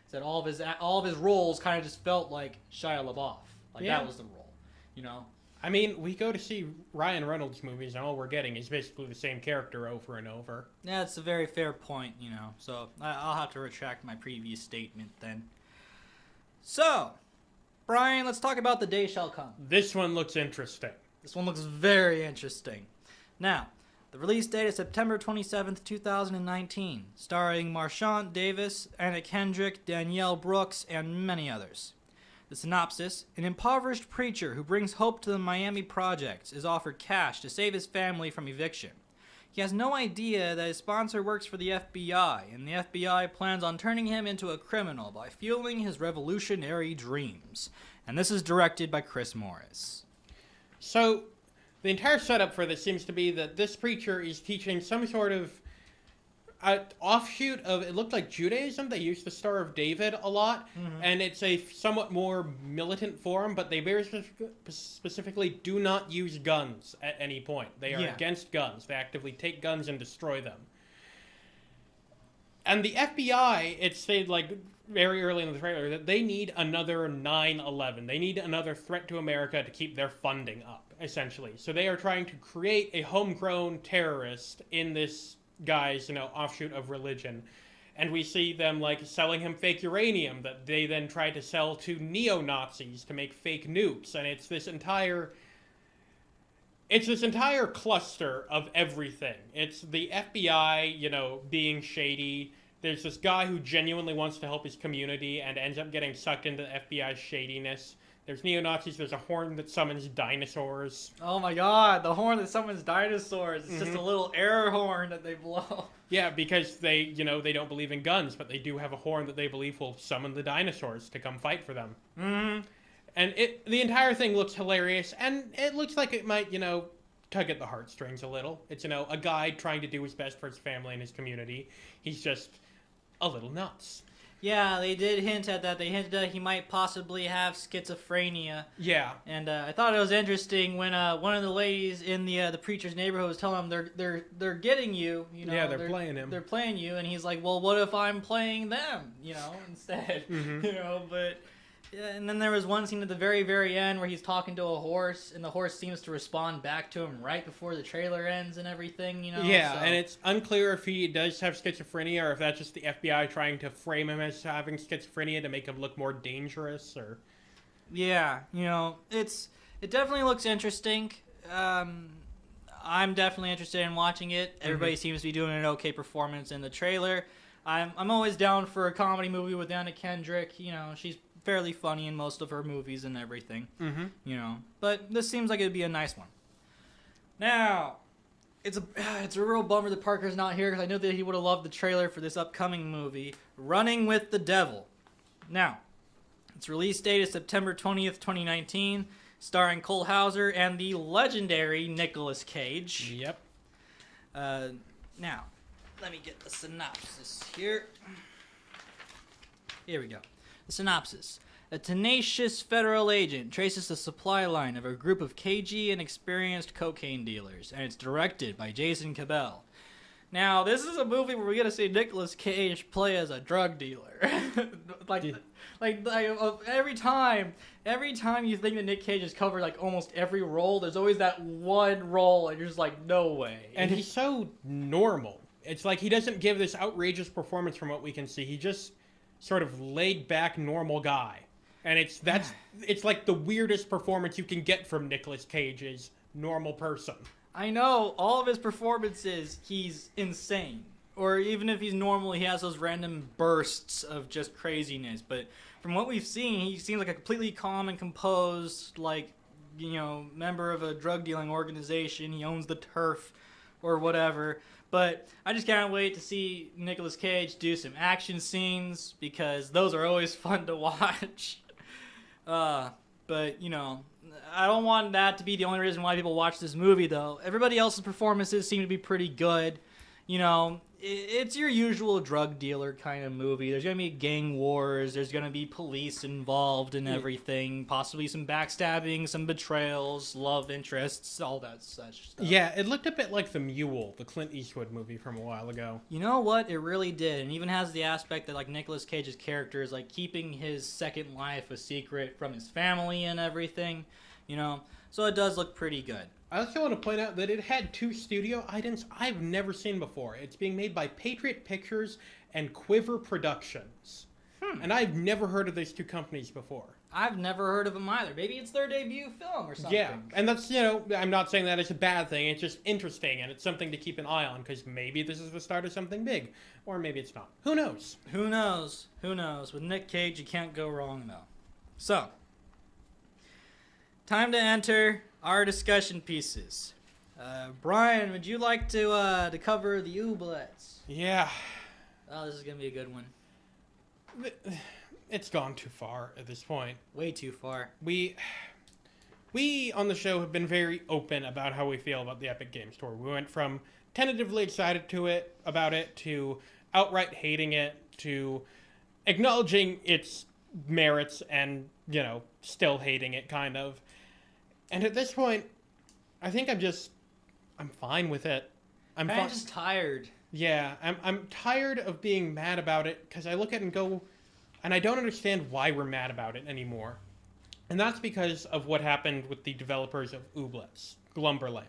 is that all of his roles kind of just felt like Shia LaBeouf. That was the role, I mean, we go to see Ryan Reynolds movies, and all we're getting is basically the same character over and over. Yeah, that's a very fair point, So I'll have to retract my previous statement then. So, Brian, let's talk about The Day Shall Come. This one looks interesting. This one looks very interesting. Now, the release date is September 27th, 2019, starring Marchant Davis, Anna Kendrick, Danielle Brooks, and many others. The synopsis: an impoverished preacher who brings hope to the Miami projects is offered cash to save his family from eviction. He has no idea that his sponsor works for the FBI, and the FBI plans on turning him into a criminal by fueling his revolutionary dreams. And this is directed by Chris Morris. So, the entire setup for this seems to be that this preacher is teaching some sort of offshoot of, it looked like Judaism. They use the Star of David a lot, and it's a somewhat more militant form, but they very specifically do not use guns at any point. They are against guns. They actively take guns and destroy them. And the FBI, it said very early in the trailer that they need another 9/11. They need another threat to America to keep their funding up, essentially. So they are trying to create a homegrown terrorist in this guy's, offshoot of religion. And we see them, selling him fake uranium that they then try to sell to neo-Nazis to make fake nukes. And it's this entire cluster of everything. It's the FBI, being shady. There's this guy who genuinely wants to help his community and ends up getting sucked into the FBI's shadiness. There's neo-Nazis. There's a horn that summons dinosaurs. Oh my god, the horn that summons dinosaurs. It's just a little air horn that they blow. Yeah, because they don't believe in guns, but they do have a horn that they believe will summon the dinosaurs to come fight for them. And the entire thing looks hilarious, and it looks like it might, tug at the heartstrings a little. It's, a guy trying to do his best for his family and his community. He's just a little nuts. Yeah, they did hint at that. They hinted that he might possibly have schizophrenia. Yeah. And I thought it was interesting when one of the ladies in the preacher's neighborhood was telling him they're getting you. Yeah, they're playing him. They're playing you, and he's like, well, what if I'm playing them? Instead. But Yeah, and then there was one scene at the very, very end where he's talking to a horse, and the horse seems to respond back to him right before the trailer ends and everything, you know? Yeah, so. and it's unclear if he does have schizophrenia or if that's just the FBI trying to frame him as having schizophrenia to make him look more dangerous, or... Yeah, it definitely looks interesting. I'm definitely interested in watching it. Everybody seems to be doing an okay performance in the trailer. I'm always down for a comedy movie with Anna Kendrick. She's fairly funny in most of her movies and everything. But this seems like it'd be a nice one. Now, it's a real bummer that Parker's not here because I know that he would have loved the trailer for this upcoming movie, Running with the Devil. Now, its release date is September 20th, 2019, starring Cole Hauser and the legendary Nicolas Cage. Yep. Now, let me get the synopsis here. Here we go. The synopsis. A tenacious federal agent traces the supply line of a group of cagey and experienced cocaine dealers, and it's directed by Jason Cabell. Now, this is a movie where we're gonna see Nicolas Cage play as a drug dealer. Every time you think that Nick Cage has covered like almost every role, there's always that one role, and you're just like, no way. And he's so normal. It's like he doesn't give this outrageous performance from what we can see. He just sort of laid back normal guy. And it's like the weirdest performance you can get from Nicolas Cage is normal person. I know, all of his performances, he's insane. Or even if he's normal, he has those random bursts of just craziness. But from what we've seen, he seems like a completely calm and composed, member of a drug dealing organization. He owns the turf or whatever. But I just can't wait to see Nicolas Cage do some action scenes because those are always fun to watch. But, I don't want that to be the only reason why people watch this movie, though. Everybody else's performances seem to be pretty good. It's your usual drug dealer kind of movie. There's going to be gang wars. There's going to be police involved in everything. Possibly some backstabbing, some betrayals, love interests, all that such stuff. Yeah, it looked a bit like The Mule, the Clint Eastwood movie from a while ago. You know what? It really did. And even has the aspect that, Nicolas Cage's character is, keeping his second life a secret from his family and everything. So it does look pretty good. I also want to point out that it had 2 studio items I've never seen before. It's being made by Patriot Pictures and Quiver Productions. And I've never heard of those 2 companies before. I've never heard of them either. Maybe it's their debut film or something. Yeah, and that's, I'm not saying that it's a bad thing. It's just interesting, and it's something to keep an eye on, because maybe this is the start of something big. Or maybe it's not. Who knows? Who knows? With Nick Cage, you can't go wrong, though. So, time to enter our discussion pieces. Brian, would you like to cover the oubliettes? Yeah. Oh, this is going to be a good one. It's gone too far at this point. Way too far. We on the show have been very open about how we feel about the Epic Games Store. We went from tentatively excited about it to outright hating it to acknowledging its merits and, still hating it kind of. And at this point, I think I'm fine with it. I'm just tired. Yeah, I'm tired of being mad about it because I look at it and go, and I don't understand why we're mad about it anymore. And that's because of what happened with the developers of Ooblets, Glumberland,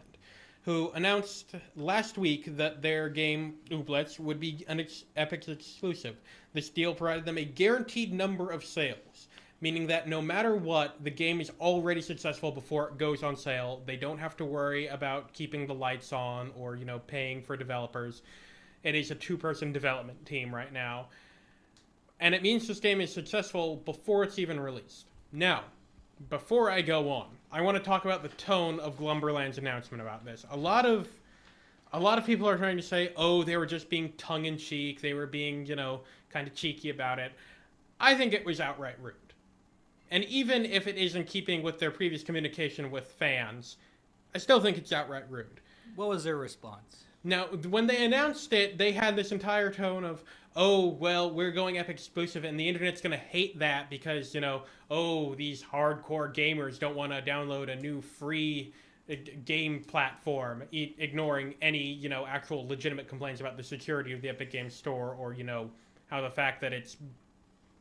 who announced last week that their game, Ooblets, would be an Epic exclusive. This deal provided them a guaranteed number of sales, meaning that no matter what, the game is already successful before it goes on sale. They don't have to worry about keeping the lights on or, paying for developers. It is a 2-person development team right now. And it means this game is successful before it's even released. Now, before I go on, I want to talk about the tone of Glumberland's announcement about this. A lot of people are trying to say, oh, they were just being tongue-in-cheek. They were being, kind of cheeky about it. I think it was outright rude. And even if it is in keeping with their previous communication with fans, I still think it's outright rude. What was their response? Now, when they announced it, they had this entire tone of, oh, well, we're going Epic exclusive, and the internet's going to hate that because, oh, these hardcore gamers don't want to download a new free game platform, ignoring any, actual legitimate complaints about the security of the Epic Games Store or, how the fact that it's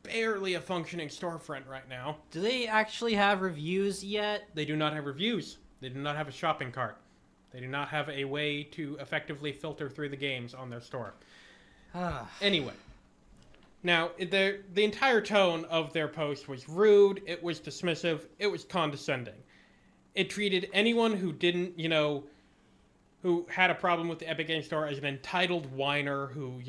barely a functioning storefront right now. Do they actually have reviews yet? They do not have reviews. They do not have a shopping cart. They do not have a way to effectively filter through the games on their store. Anyway. Now, the entire tone of their post was rude, it was dismissive, it was condescending. It treated anyone who didn't, who had a problem with the Epic Games Store as an entitled whiner who,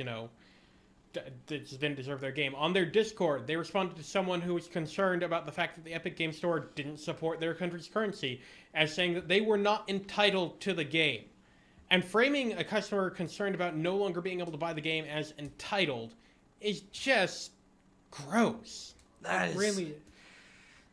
just didn't deserve their game. On their Discord, they responded to someone who was concerned about the fact that the Epic Games Store didn't support their country's currency as saying that they were not entitled to the game. And framing a customer concerned about no longer being able to buy the game as entitled is just gross.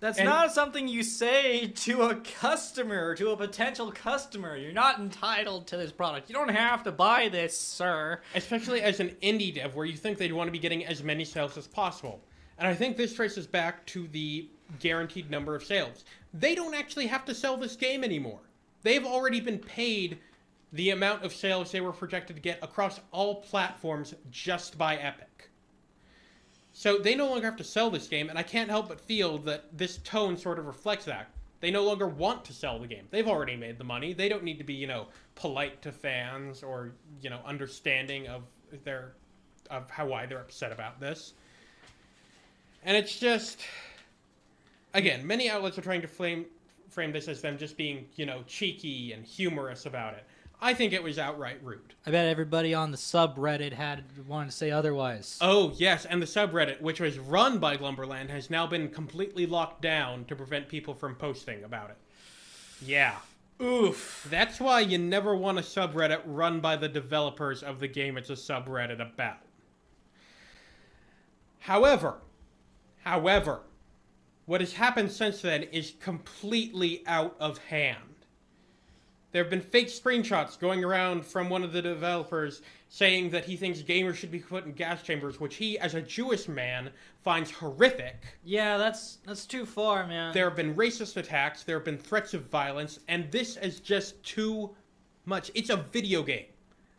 That's not something you say to a customer, to a potential customer. You're not entitled to this product. You don't have to buy this, sir. Especially as an indie dev, where you think they'd want to be getting as many sales as possible. And I think this traces back to the guaranteed number of sales. They don't actually have to sell this game anymore. They've already been paid the amount of sales they were projected to get across all platforms just by Epic. So they no longer have to sell this game, and I can't help but feel that this tone sort of reflects that. They no longer want to sell the game. They've already made the money. They don't need to be, polite to fans or, understanding of why they're upset about this. And it's just, again, many outlets are trying to frame this as them just being, cheeky and humorous about it. I think it was outright rude. I bet everybody on the subreddit wanted to say otherwise. Oh, yes, and the subreddit, which was run by Glumberland, has now been completely locked down to prevent people from posting about it. Yeah. Oof. That's why you never want a subreddit run by the developers of the game it's a subreddit about. However, what has happened since then is completely out of hand. There have been fake screenshots going around from one of the developers saying that he thinks gamers should be put in gas chambers, which he, as a Jewish man, finds horrific. Yeah, that's too far, man. There have been racist attacks, there have been threats of violence, and this is just too much. It's a video game.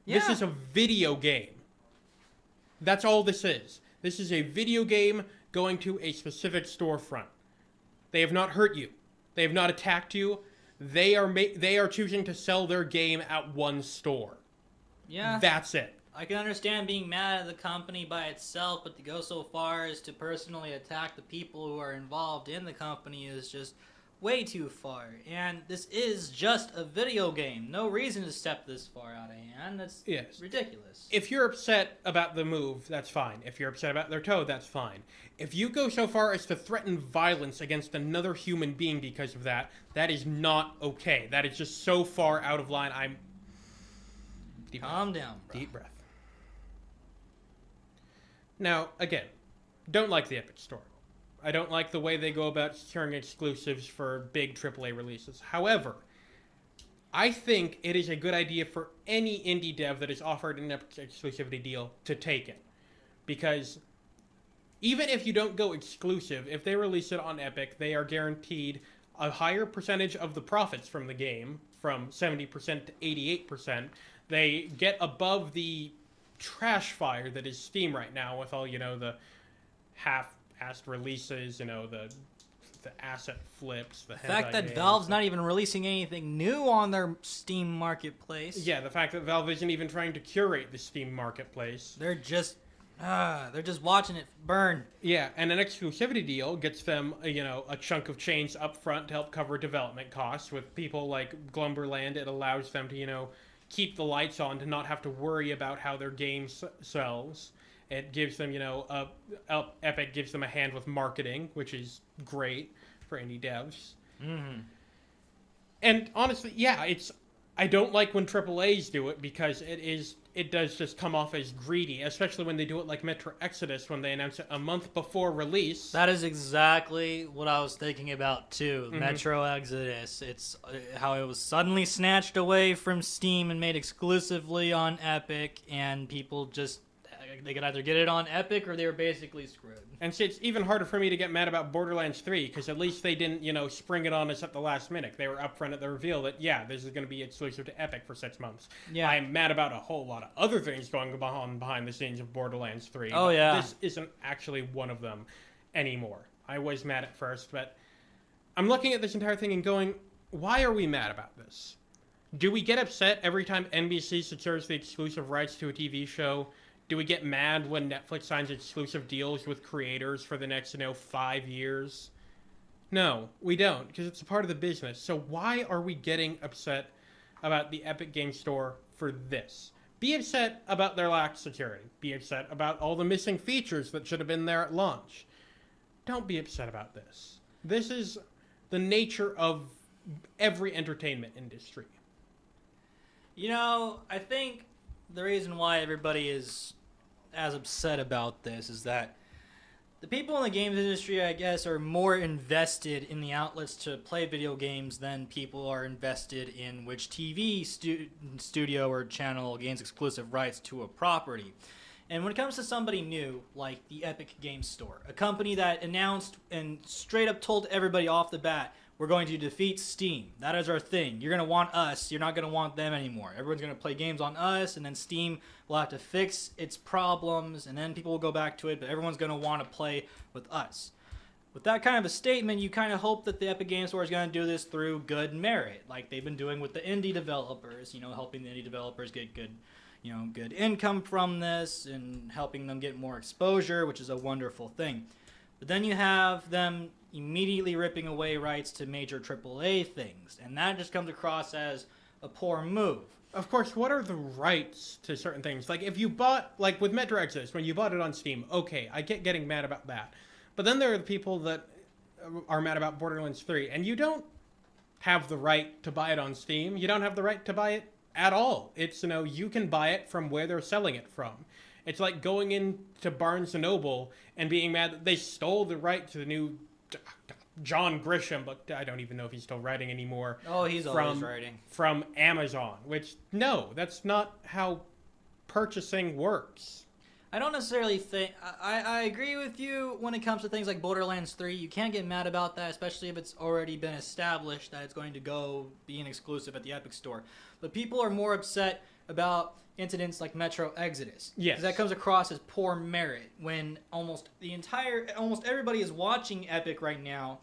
Yeah. This is a video game. That's all this is. This is a video game going to a specific storefront. They have not hurt you. They have not attacked you. They are choosing to sell their game at one store. Yeah. That's it. I can understand being mad at the company by itself, but to go so far as to personally attack the people who are involved in the company is just way too far. And this is just a video game. No reason to step this far out of hand. That's ridiculous. If you're upset about the move, that's fine. If you're upset about their toe, that's fine. If you go so far as to threaten violence against another human being because of that, that is not okay. That is just so far out of line. Calm down, bro. Deep breath. Now, again, don't like the Epic Store. I don't like the way they go about securing exclusives for big AAA releases. However, I think it is a good idea for any indie dev that is offered an Epic exclusivity deal to take it. Because even if you don't go exclusive, if they release it on Epic, they are guaranteed a higher percentage of the profits from the game, from 70% to 88%. They get above the trash fire that is Steam right now with all, the half-assed releases, the asset flips, the fact that Valve's not even releasing anything new on their Steam marketplace. Yeah, the fact that Valve isn't even trying to curate the Steam marketplace. They're just watching it burn. Yeah, and an exclusivity deal gets them, a chunk of change up front to help cover development costs. With people like Glumberland, it allows them to, keep the lights on, to not have to worry about how their game sells. It gives them, Epic gives them a hand with marketing, which is great for indie devs. Mm-hmm. And honestly, yeah, I don't like when AAAs do it because it does just come off as greedy, especially when they do it like Metro Exodus when they announce it a month before release. That is exactly what I was thinking about too. Mm-hmm. Metro Exodus. It's how it was suddenly snatched away from Steam and made exclusively on Epic, and people just they could either get it on Epic or they were basically screwed. And see, it's even harder for me to get mad about Borderlands 3, because at least they didn't, spring it on us at the last minute. They were upfront at the reveal that, yeah, this is going to be exclusive to Epic for 6 months. Yeah. I'm mad about a whole lot of other things going on behind the scenes of Borderlands 3. Oh, yeah. This isn't actually one of them anymore. I was mad at first, but I'm looking at this entire thing and going, why are we mad about this? Do we get upset every time NBC secures the exclusive rights to a TV show? Do we get mad when Netflix signs exclusive deals with creators for the next, 5 years? No, we don't, because it's a part of the business. So why are we getting upset about the Epic Game Store for this? Be upset about their lack of security. Be upset about all the missing features that should have been there at launch. Don't be upset about this. This is the nature of every entertainment industry. I think the reason why everybody is as upset about this is that the people in the games industry, I guess, are more invested in the outlets to play video games than people are invested in which TV studio or channel gains exclusive rights to a property. And when it comes to somebody new, like the Epic Games Store, a company that announced and straight up told everybody off the bat, we're going to defeat Steam. That is our thing. You're going to want us. You're not going to want them anymore. Everyone's going to play games on us, and then Steam will have to fix its problems, and then people will go back to it, but everyone's going to want to play with us. With that kind of a statement, you kind of hope that the Epic Games Store is going to do this through good merit, like they've been doing with the indie developers, helping the indie developers get good income from this and helping them get more exposure, which is a wonderful thing. But then you have them immediately ripping away rights to major AAA things, and that just comes across as a poor move. Of course, what are the rights to certain things? Like, if you bought, like with Metro Exodus, when you bought it on Steam, okay, I get getting mad about that. But then there are the people that are mad about Borderlands 3, and you don't have the right to buy it on Steam. You don't have the right to buy it at all. It's, you can buy it from where they're selling it from. It's like going into Barnes & Noble and being mad that they stole the right to the new John Grisham, but I don't even know if he's still writing anymore. Oh, he's always writing. From Amazon, which, no, that's not how purchasing works. I don't necessarily think... I agree with you when it comes to things like Borderlands 3. You can't get mad about that, especially if it's already been established that it's going to go be an exclusive at the Epic Store. But people are more upset about incidents like Metro Exodus. Yes. Because that comes across as poor merit when almost everybody is watching Epic right now,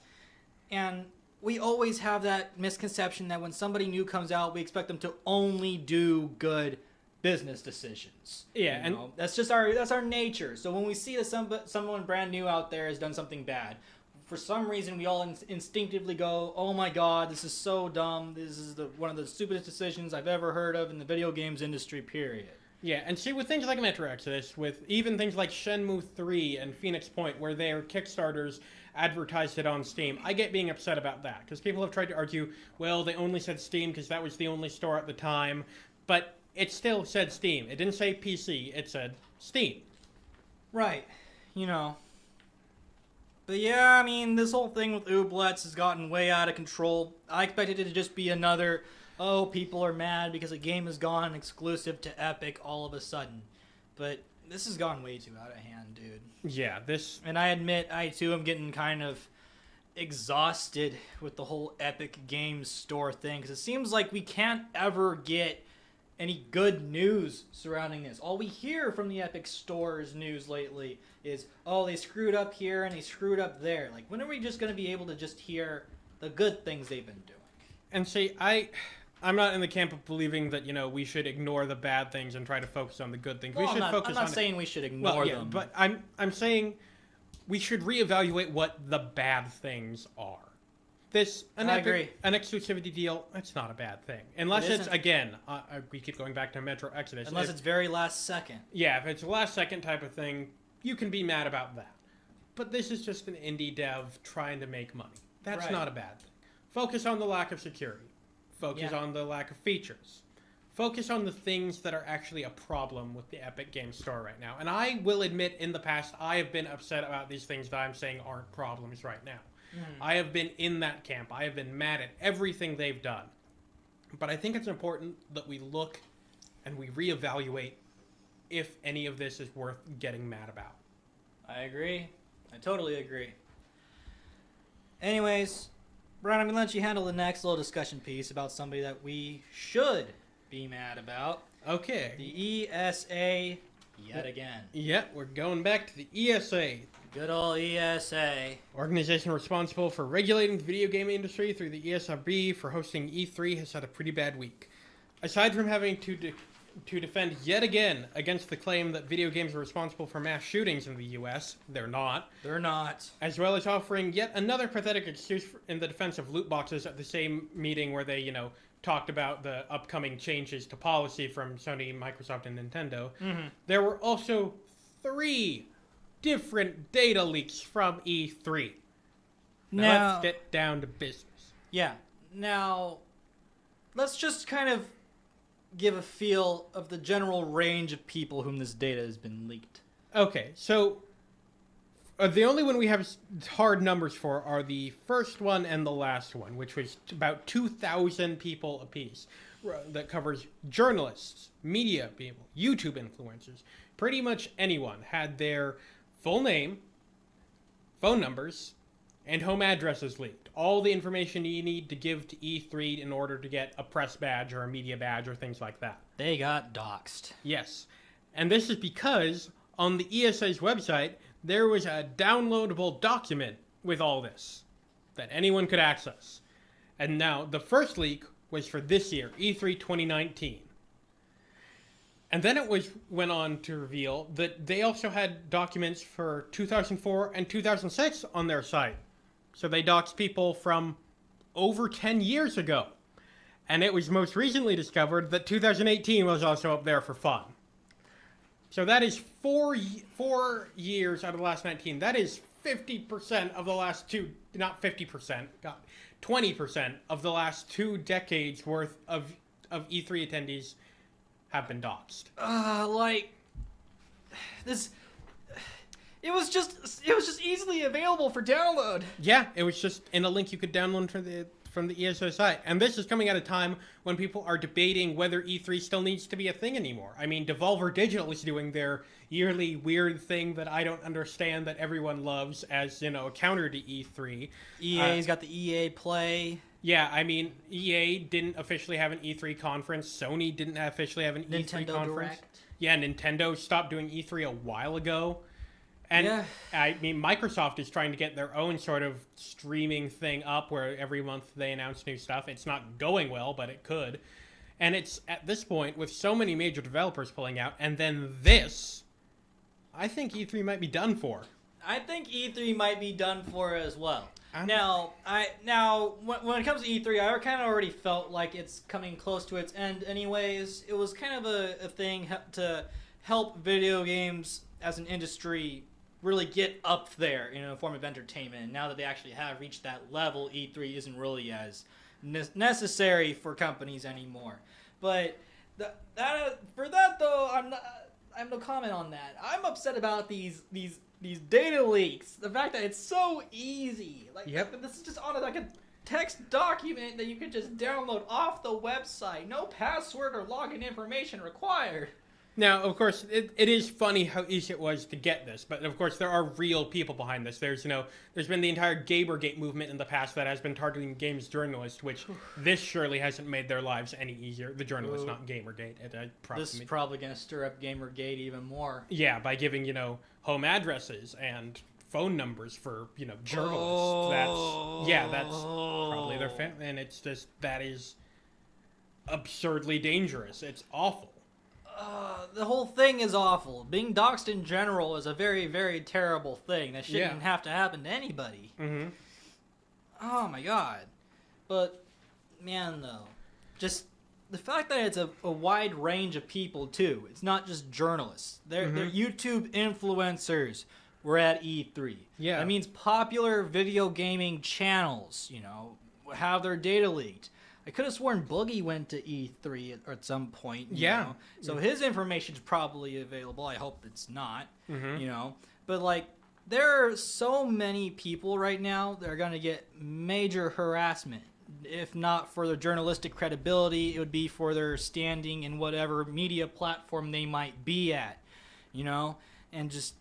and we always have that misconception that when somebody new comes out, we expect them to only do good business decisions. Yeah, and that's our nature. So when we see that someone brand new out there has done something bad, for some reason we all instinctively go, "Oh my God, this is so dumb. This is one of the stupidest decisions I've ever heard of in the video games industry." Period. Yeah, and see, with things like Metro Exodus, with even things like Shenmue 3 and Phoenix Point, where their Kickstarters advertised it on Steam, I get being upset about that, because people have tried to argue, well, they only said Steam because that was the only store at the time, but it still said Steam. It didn't say PC, it said Steam. Right. But yeah, this whole thing with Ooblets has gotten way out of control. I expected it to just be another, people are mad because a game has gone exclusive to Epic all of a sudden. But this has gone way too out of hand, dude. Yeah, And I admit, I too am getting kind of exhausted with the whole Epic Games Store thing, because it seems like we can't ever get any good news surrounding this. All we hear from the Epic Store's news lately is, they screwed up here and they screwed up there. Like, when are we just going to be able to just hear the good things they've been doing? And see, I'm not in the camp of believing that, we should ignore the bad things and try to focus on the good things. Well, I'm not saying we should ignore them. But I'm saying we should reevaluate what the bad things are. I agree. An exclusivity deal, that's not a bad thing. Unless it's, again, we keep going back to Metro Exodus. Unless it's very last second. Yeah, if it's a last second type of thing, you can be mad about that. But this is just an indie dev trying to make money. That's not a bad thing. Focus on the lack of security. Focus on the lack of features. Focus on the things that are actually a problem with the Epic Games Store right now. And I will admit, in the past, I have been upset about these things that I'm saying aren't problems right now. I have been in that camp. I have been mad at everything they've done. But I think it's important that we look and we reevaluate if any of this is worth getting mad about. I agree. I totally agree. Anyways, Brian, I'm going to let you handle the next little discussion piece about somebody that we should be mad about. Okay. The ESA yet again. Yeah, we're going back to the ESA. Good old ESA. Organization responsible for regulating the video game industry through the ESRB for hosting E3 has had a pretty bad week. Aside from having to defend yet again against the claim that video games are responsible for mass shootings in the US, they're not. They're not. As well as offering yet another pathetic excuse in the defense of loot boxes at the same meeting where they, talked about the upcoming changes to policy from Sony, Microsoft, and Nintendo. Mm-hmm. There were also 3 different data leaks from E3. Now, let's get down to business. Yeah. Now, let's just kind of give a feel of the general range of people whom this data has been leaked. Okay, so the only one we have hard numbers for are the first one and the last one, which was about 2,000 people apiece. That covers journalists, media people, YouTube influencers. Pretty much anyone had their full name, phone numbers, and home addresses leaked. All the information you need to give to E3 in order to get a press badge or a media badge or things like that. They got doxxed. Yes. And this is because on the ESA's website, there was a downloadable document with all this that anyone could access. And now, the first leak was for this year, E3 2019. And then it went on to reveal that they also had documents for 2004 and 2006 on their site. So they doxed people from over 10 years ago. And it was most recently discovered that 2018 was also up there for fun. So that is 4 years out of the last 19. That is 50% of the last not 50%, God, 20% of the last 2 decades worth of E3 attendees have been doxxed. This, it was just easily available for download. Yeah, it was just in a link you could download from the ESO site. And this is coming at a time when people are debating whether E3 still needs to be a thing anymore. I mean, Devolver Digital is doing their yearly weird thing that I don't understand that everyone loves as, a counter to E3. EA's got the EA Play. Yeah, I mean, EA didn't officially have an E3 conference. Sony didn't officially have an E3 Nintendo conference. Direct. Yeah, Nintendo stopped doing E3 a while ago. And, I mean, Microsoft is trying to get their own sort of streaming thing up where every month they announce new stuff. It's not going well, but it could. And it's, at this point, with so many major developers pulling out, and then this, I think E3 might be done for. I think E3 might be done for as well. When it comes to E3, I kind of already felt like it's coming close to its end anyways. It was kind of a thing to help video games as an industry really get up there in a form of entertainment. And now that they actually have reached that level, E3 isn't really as necessary for companies anymore. But for that though, I have no comment on that. I'm upset about these data leaks. The fact that it's so easy. This is just on a text document that you can just download off the website. No password or login information required. Now, of course, it is funny how easy it was to get this, but of course there are real people behind this. There's been the entire Gamergate movement in the past that has been targeting games journalists, which this surely hasn't made their lives any easier. The journalists, not Gamergate. This is probably going to stir up Gamergate even more. Yeah, by giving, home addresses and phone numbers for, journalists. That's probably their family, and it's just, that is absurdly dangerous. It's awful. The whole thing is awful. Being doxxed in general is a very, very terrible thing. That shouldn't have to happen to anybody. Mm-hmm. Oh my god. But, man, though, just the fact that it's a wide range of people, too. It's not just journalists. They're YouTube influencers were at E3. Yeah. That means popular video gaming channels, have their data leaked. I could have sworn Boogie went to E3 at some point. You know? So his information's probably available. I hope it's not. Mm-hmm. But there are so many people right now that are going to get major harassment if not for their journalistic credibility, it would be for their standing in whatever media platform they might be at, you know? And just,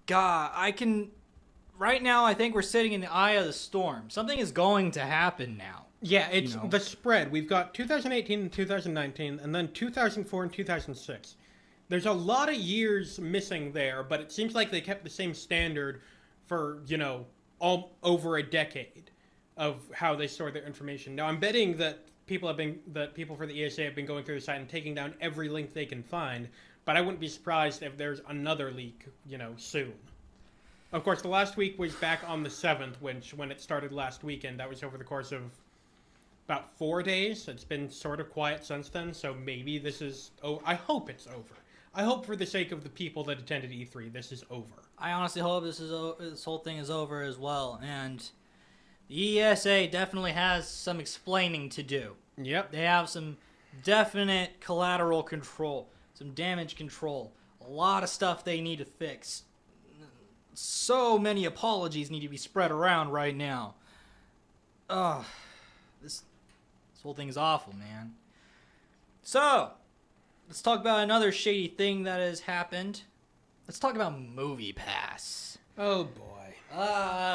God, right now I think we're sitting in the eye of the storm. Something is going to happen now. Yeah, it's the spread. We've got 2018 and 2019, and then 2004 and 2006. There's a lot of years missing there, but it seems like they kept the same standard for, all over a decade of how they store their information. Now, I'm betting that people for the ESA have been going through the site and taking down every link they can find, but I wouldn't be surprised if there's another leak, soon. Of course, the last week was back on the 7th, when it started last weekend. That was over the course of about 4 days. It's been sort of quiet since then, so maybe this is... I hope it's over. I hope for the sake of the people that attended E3, this is over. I honestly hope this whole thing is over as well, and the ESA definitely has some explaining to do. Yep. They have some definite collateral control, some damage control, a lot of stuff they need to fix. So many apologies need to be spread around right now. Ugh. This whole thing is awful, man. So, let's talk about another shady thing that has happened. Let's talk about MoviePass. Oh, boy.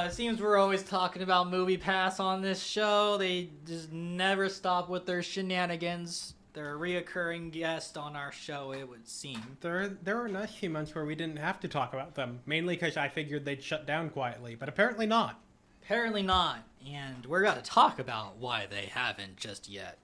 It seems we're always talking about MoviePass on this show. They just never stop with their shenanigans. They're a reoccurring guest on our show, it would seem. There were nice few months where we didn't have to talk about them, mainly because I figured they'd shut down quietly, but apparently not. Apparently not, and we're going to talk about why they haven't just yet.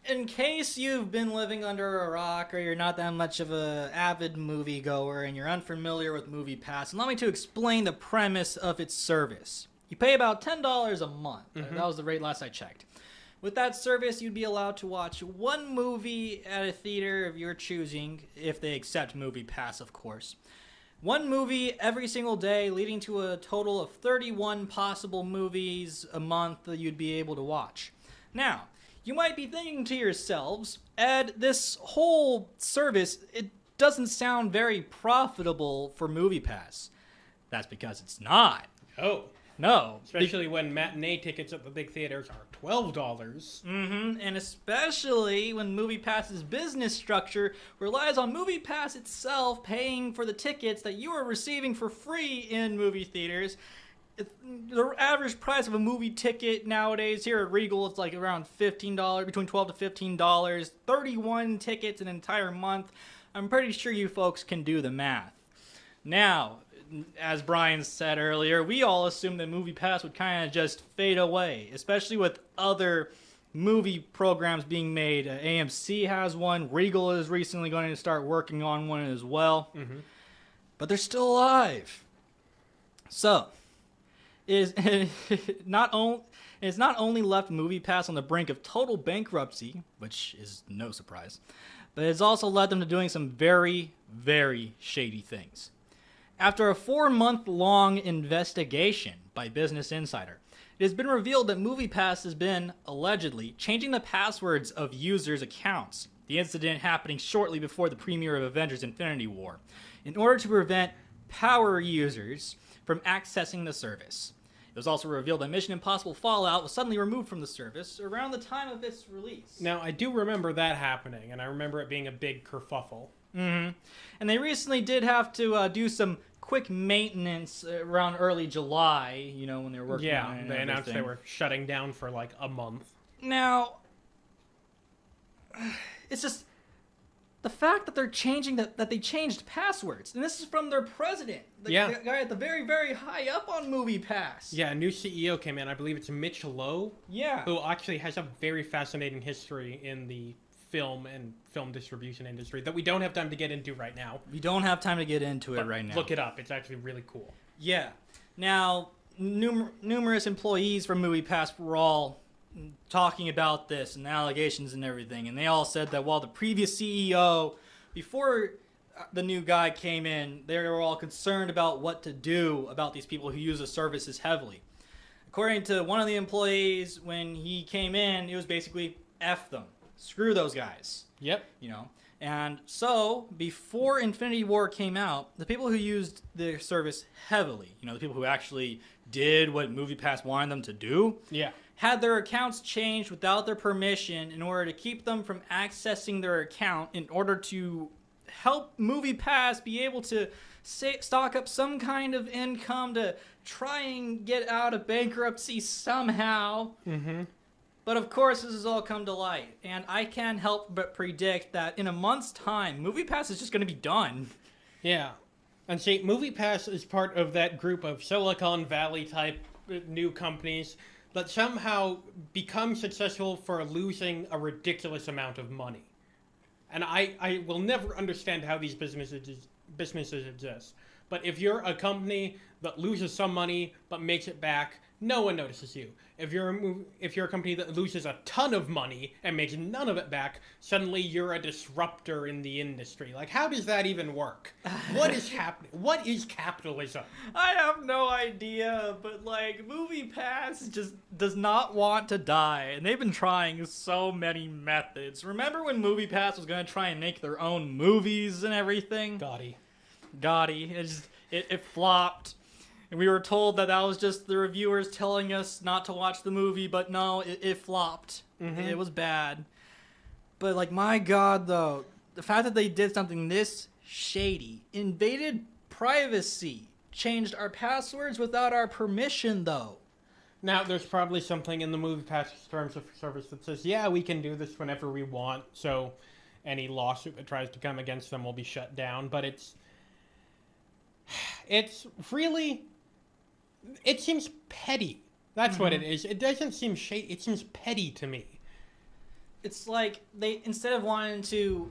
In case you've been living under a rock or you're not that much of an avid moviegoer and you're unfamiliar with MoviePass, allow me to explain the premise of its service. You pay about $10 a month. Mm-hmm. That was the rate last I checked. With that service, you'd be allowed to watch one movie at a theater of your choosing, if they accept MoviePass, of course. One movie every single day, leading to a total of 31 possible movies a month that you'd be able to watch. Now, you might be thinking to yourselves, Ed, this whole service, it doesn't sound very profitable for MoviePass. That's because it's not. Oh. No. Especially when matinee tickets at the big theaters are $12. Mm-hmm. And especially when MoviePass's business structure relies on MoviePass itself paying for the tickets that you are receiving for free in movie theaters. The average price of a movie ticket nowadays here at Regal is like around $15, between $12 to $15. 31 tickets an entire month. I'm pretty sure you folks can do the math. Now, as Brian said earlier, we all assumed that MoviePass would kind of just fade away, especially with other movie programs being made. AMC has one. Regal is recently going to start working on one as well. Mm-hmm. But they're still alive. So, it's not only left MoviePass on the brink of total bankruptcy, which is no surprise, but it's also led them to doing some very, very shady things. After a 4-month-long investigation by Business Insider, it has been revealed that MoviePass has been, allegedly, changing the passwords of users' accounts, the incident happening shortly before the premiere of Avengers Infinity War, in order to prevent power users from accessing the service. It was also revealed that Mission Impossible Fallout was suddenly removed from the service around the time of its release. Now, I do remember that happening, and I remember it being a big kerfuffle. Mm-hmm. And they recently did have to do some quick maintenance around early July, when they were working on it. Yeah, they announced they were shutting down for like a month. Now, it's just the fact that they're changing that they changed passwords, and this is from their president, the guy at the very, very high up on MoviePass. Yeah, a new CEO came in. I believe it's Mitch Lowe. Yeah, who actually has a very fascinating history in the film and film distribution industry that we don't have time to get into right now. We don't have time to get into it right now. Look it up. It's actually really cool. Yeah. Now, numerous employees from MoviePass were all talking about this and the allegations and everything, and they all said that while the previous CEO, before the new guy came in, they were all concerned about what to do about these people who use the services heavily. According to one of the employees, when he came in, it was basically F them. Screw those guys. Yep. And so, before Infinity War came out, the people who used the service heavily, the people who actually did what MoviePass wanted them to do, had their accounts changed without their permission in order to keep them from accessing their account in order to help MoviePass be able to stock up some kind of income to try and get out of bankruptcy somehow. Mm-hmm. But of course, this has all come to light, and I can't help but predict that in a month's time, MoviePass is just going to be done. Yeah. And see, MoviePass is part of that group of Silicon Valley-type new companies that somehow become successful for losing a ridiculous amount of money. And I will never understand how these businesses exist. But if you're a company that loses some money but makes it back, no one notices you. If you're a company that loses a ton of money and makes none of it back, suddenly you're a disruptor in the industry. Like, how does that even work? What is happening? What is capitalism? I have no idea, but MoviePass just does not want to die, and they've been trying so many methods. Remember when MoviePass was going to try and make their own movies and everything? Gaudy. It flopped. And we were told that was just the reviewers telling us not to watch the movie, but no, it flopped. Mm-hmm. It was bad. But, my God, though, the fact that they did something this shady, invaded privacy, changed our passwords without our permission, though. Now, there's probably something in the MoviePass terms of service that says, yeah, we can do this whenever we want, so any lawsuit that tries to come against them will be shut down, but it's really... It seems petty. That's what it is. It doesn't seem shady. It seems petty to me. It's like they, instead of wanting to,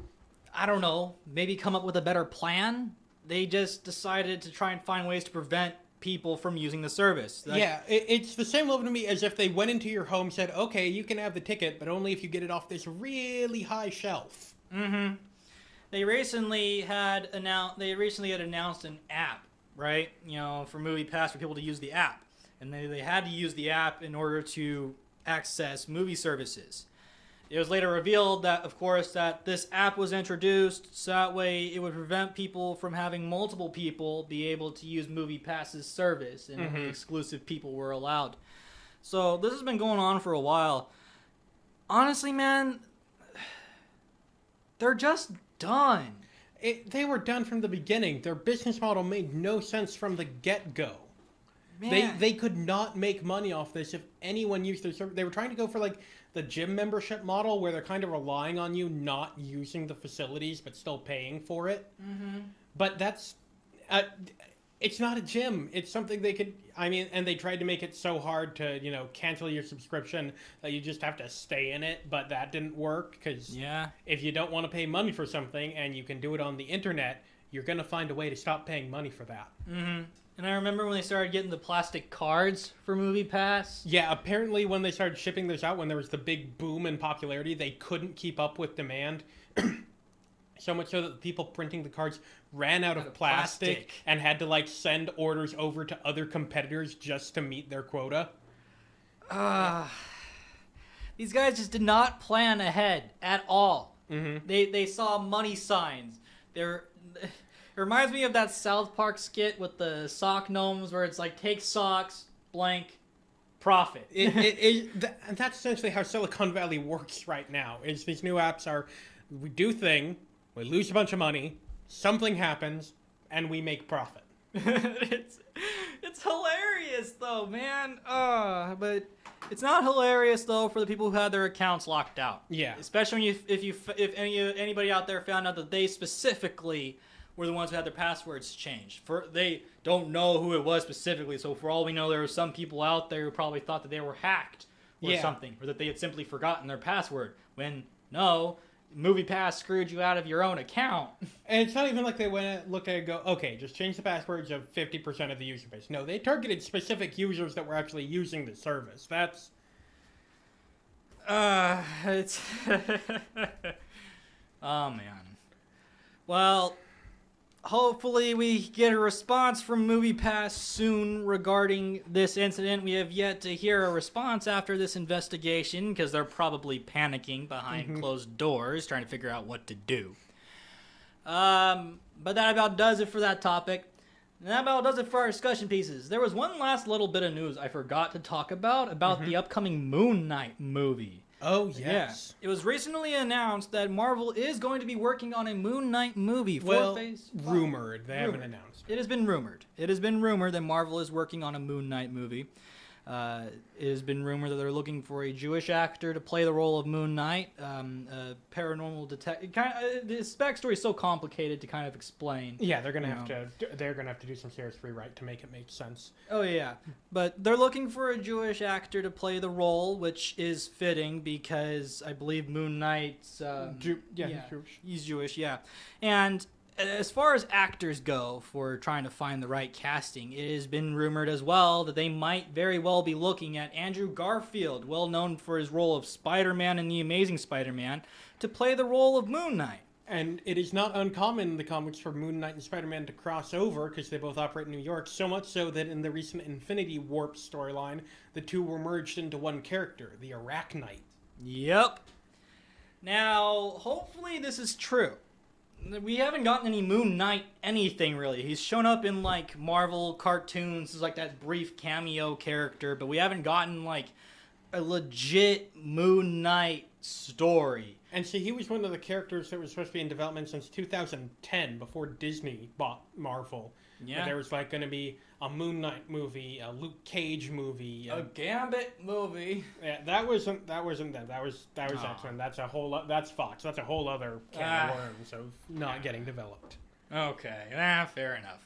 I don't know, maybe come up with a better plan, they just decided to try and find ways to prevent people from using the service. It's the same level to me as if they went into your home and said, okay, you can have the ticket, but only if you get it off this really high shelf. Mm-hmm. They recently had announced an app, right? For MoviePass, for people to use the app. And they had to use the app in order to access movie services. It was later revealed that, of course, that this app was introduced so that way it would prevent people from having multiple people be able to use MoviePass's service, and only exclusive people were allowed. So this has been going on for a while. Honestly, man, they're just done. They were done from the beginning. Their business model made no sense from the get-go. They could not make money off this if anyone used their service. They were trying to go for the gym membership model where they're kind of relying on you not using the facilities but still paying for it. Mm-hmm. But that's... it's not a gym. It's something they could... and they tried to make it so hard to, cancel your subscription that you just have to stay in it, but that didn't work, because if you don't want to pay money for something and you can do it on the internet, you're going to find a way to stop paying money for that. Mm-hmm. And I remember when they started getting the plastic cards for MoviePass. Yeah, apparently when they started shipping those out, when there was the big boom in popularity, they couldn't keep up with demand. So much so that the people printing the cards ran out of plastic and had to send orders over to other competitors just to meet their quota. These guys just did not plan ahead at all. Mm-hmm. They saw money signs. It reminds me of that South Park skit with the sock gnomes where it's take socks, blank, profit. That's essentially how Silicon Valley works right now. Is these new apps are, we do thing, we lose a bunch of money, something happens, and we make profit. It's hilarious though, man. But it's not hilarious though for the people who had their accounts locked out. Yeah. Especially if anybody out there found out that they specifically were the ones who had their passwords changed. They don't know who it was specifically, so for all we know, there were some people out there who probably thought that they were hacked or something, or that they had simply forgotten their password. When no, MoviePass screwed you out of your own account. And it's not even like they went and looked at it and go, okay, just change the passwords of 50% of the user base. No, they targeted specific users that were actually using the service. That's... it's... Oh, man. Well, hopefully we get a response from MoviePass soon regarding this incident. We have yet to hear a response after this investigation because they're probably panicking behind closed doors trying to figure out what to do. But that about does it for that topic. And that about does it for our discussion pieces. There was one last little bit of news I forgot to talk about the upcoming Moon Knight movie. Oh, yes. Yeah. It was recently announced that Marvel is going to be working on a Moon Knight movie for Phase 5. Rumored. They haven't announced it. It has been rumored. It has been rumored that Marvel is working on a Moon Knight movie. It has been rumored that they're looking for a Jewish actor to play the role of Moon Knight, a paranormal detective. This backstory is so complicated to kind of explain. Yeah, they're gonna have to do some serious rewrite to make it make sense. Oh yeah, but they're looking for a Jewish actor to play the role, which is fitting because I believe Moon Knight's he's Jewish. He's Jewish, yeah, and. As far as actors go for trying to find the right casting, it has been rumored as well that they might very well be looking at Andrew Garfield, well known for his role of Spider-Man in The Amazing Spider-Man, to play the role of Moon Knight. And it is not uncommon in the comics for Moon Knight and Spider-Man to cross over because they both operate in New York, so much so that in the recent Infinity Warp storyline, the two were merged into one character, the Arachnite. Yep. Now, hopefully this is true. We haven't gotten any Moon Knight anything, really. He's shown up in, like, Marvel cartoons as, like, that brief cameo character, but we haven't gotten, like, a legit Moon Knight story. And see, he was one of the characters that was supposed to be in development since 2010, before Disney bought Marvel. Yeah. There was, like, going to be a Moon Knight movie, a Luke Cage movie. A Gambit movie. Yeah, that wasn't them. That was X-Men. That's Fox. That's a whole other can of worms of not getting developed. Okay. Fair enough.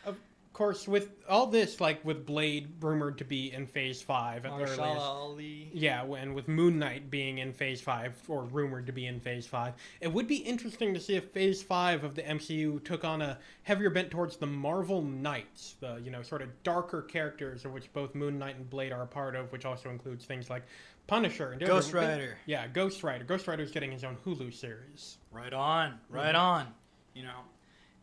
Of course, with all this, like with Blade rumored to be in Phase 5 at the Mahershala earliest. Ali. Yeah, and with Moon Knight being in Phase 5, or rumored to be in Phase 5, it would be interesting to see if Phase 5 of the MCU took on a heavier bent towards the Marvel Knights, the, sort of darker characters of which both Moon Knight and Blade are a part of, which also includes things like Punisher and Ghost Rider. Yeah, Ghost Rider. Ghost Rider's getting his own Hulu series. Right on.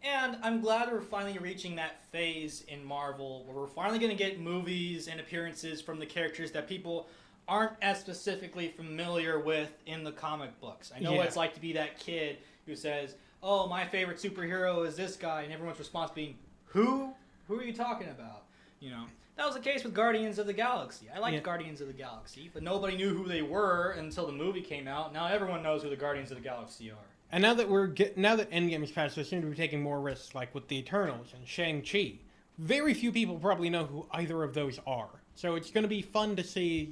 And I'm glad we're finally reaching that phase in Marvel where we're finally going to get movies and appearances from the characters that people aren't as specifically familiar with in the comic books. I know what it's like to be that kid who says, oh, my favorite superhero is this guy, and everyone's response being, who? Who are you talking about? That was the case with Guardians of the Galaxy. I liked Guardians of the Galaxy, but nobody knew who they were until the movie came out. Now everyone knows who the Guardians of the Galaxy are. And now that Endgame is passed, they seem to be taking more risks, like with the Eternals and Shang-Chi. Very few people probably know who either of those are. So it's going to be fun to see,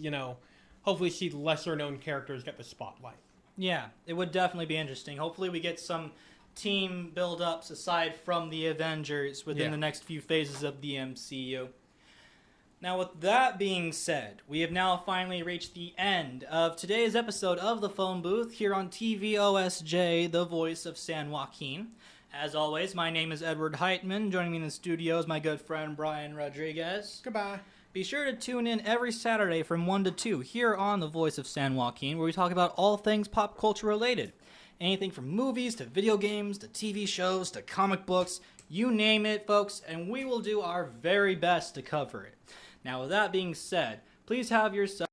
hopefully see lesser-known characters get the spotlight. Yeah, it would definitely be interesting. Hopefully we get some team build-ups aside from the Avengers within the next few phases of the MCU. Now, with that being said, we have now finally reached the end of today's episode of The Phone Booth here on TVOSJ, the voice of San Joaquin. As always, my name is Edward Heitman. Joining me in the studio is my good friend Brian Rodriguez. Goodbye. Be sure to tune in every Saturday from 1 to 2 here on The Voice of San Joaquin, where we talk about all things pop culture related. Anything from movies to video games to TV shows to comic books, you name it, folks, and we will do our very best to cover it. Now, with that being said, please have yourself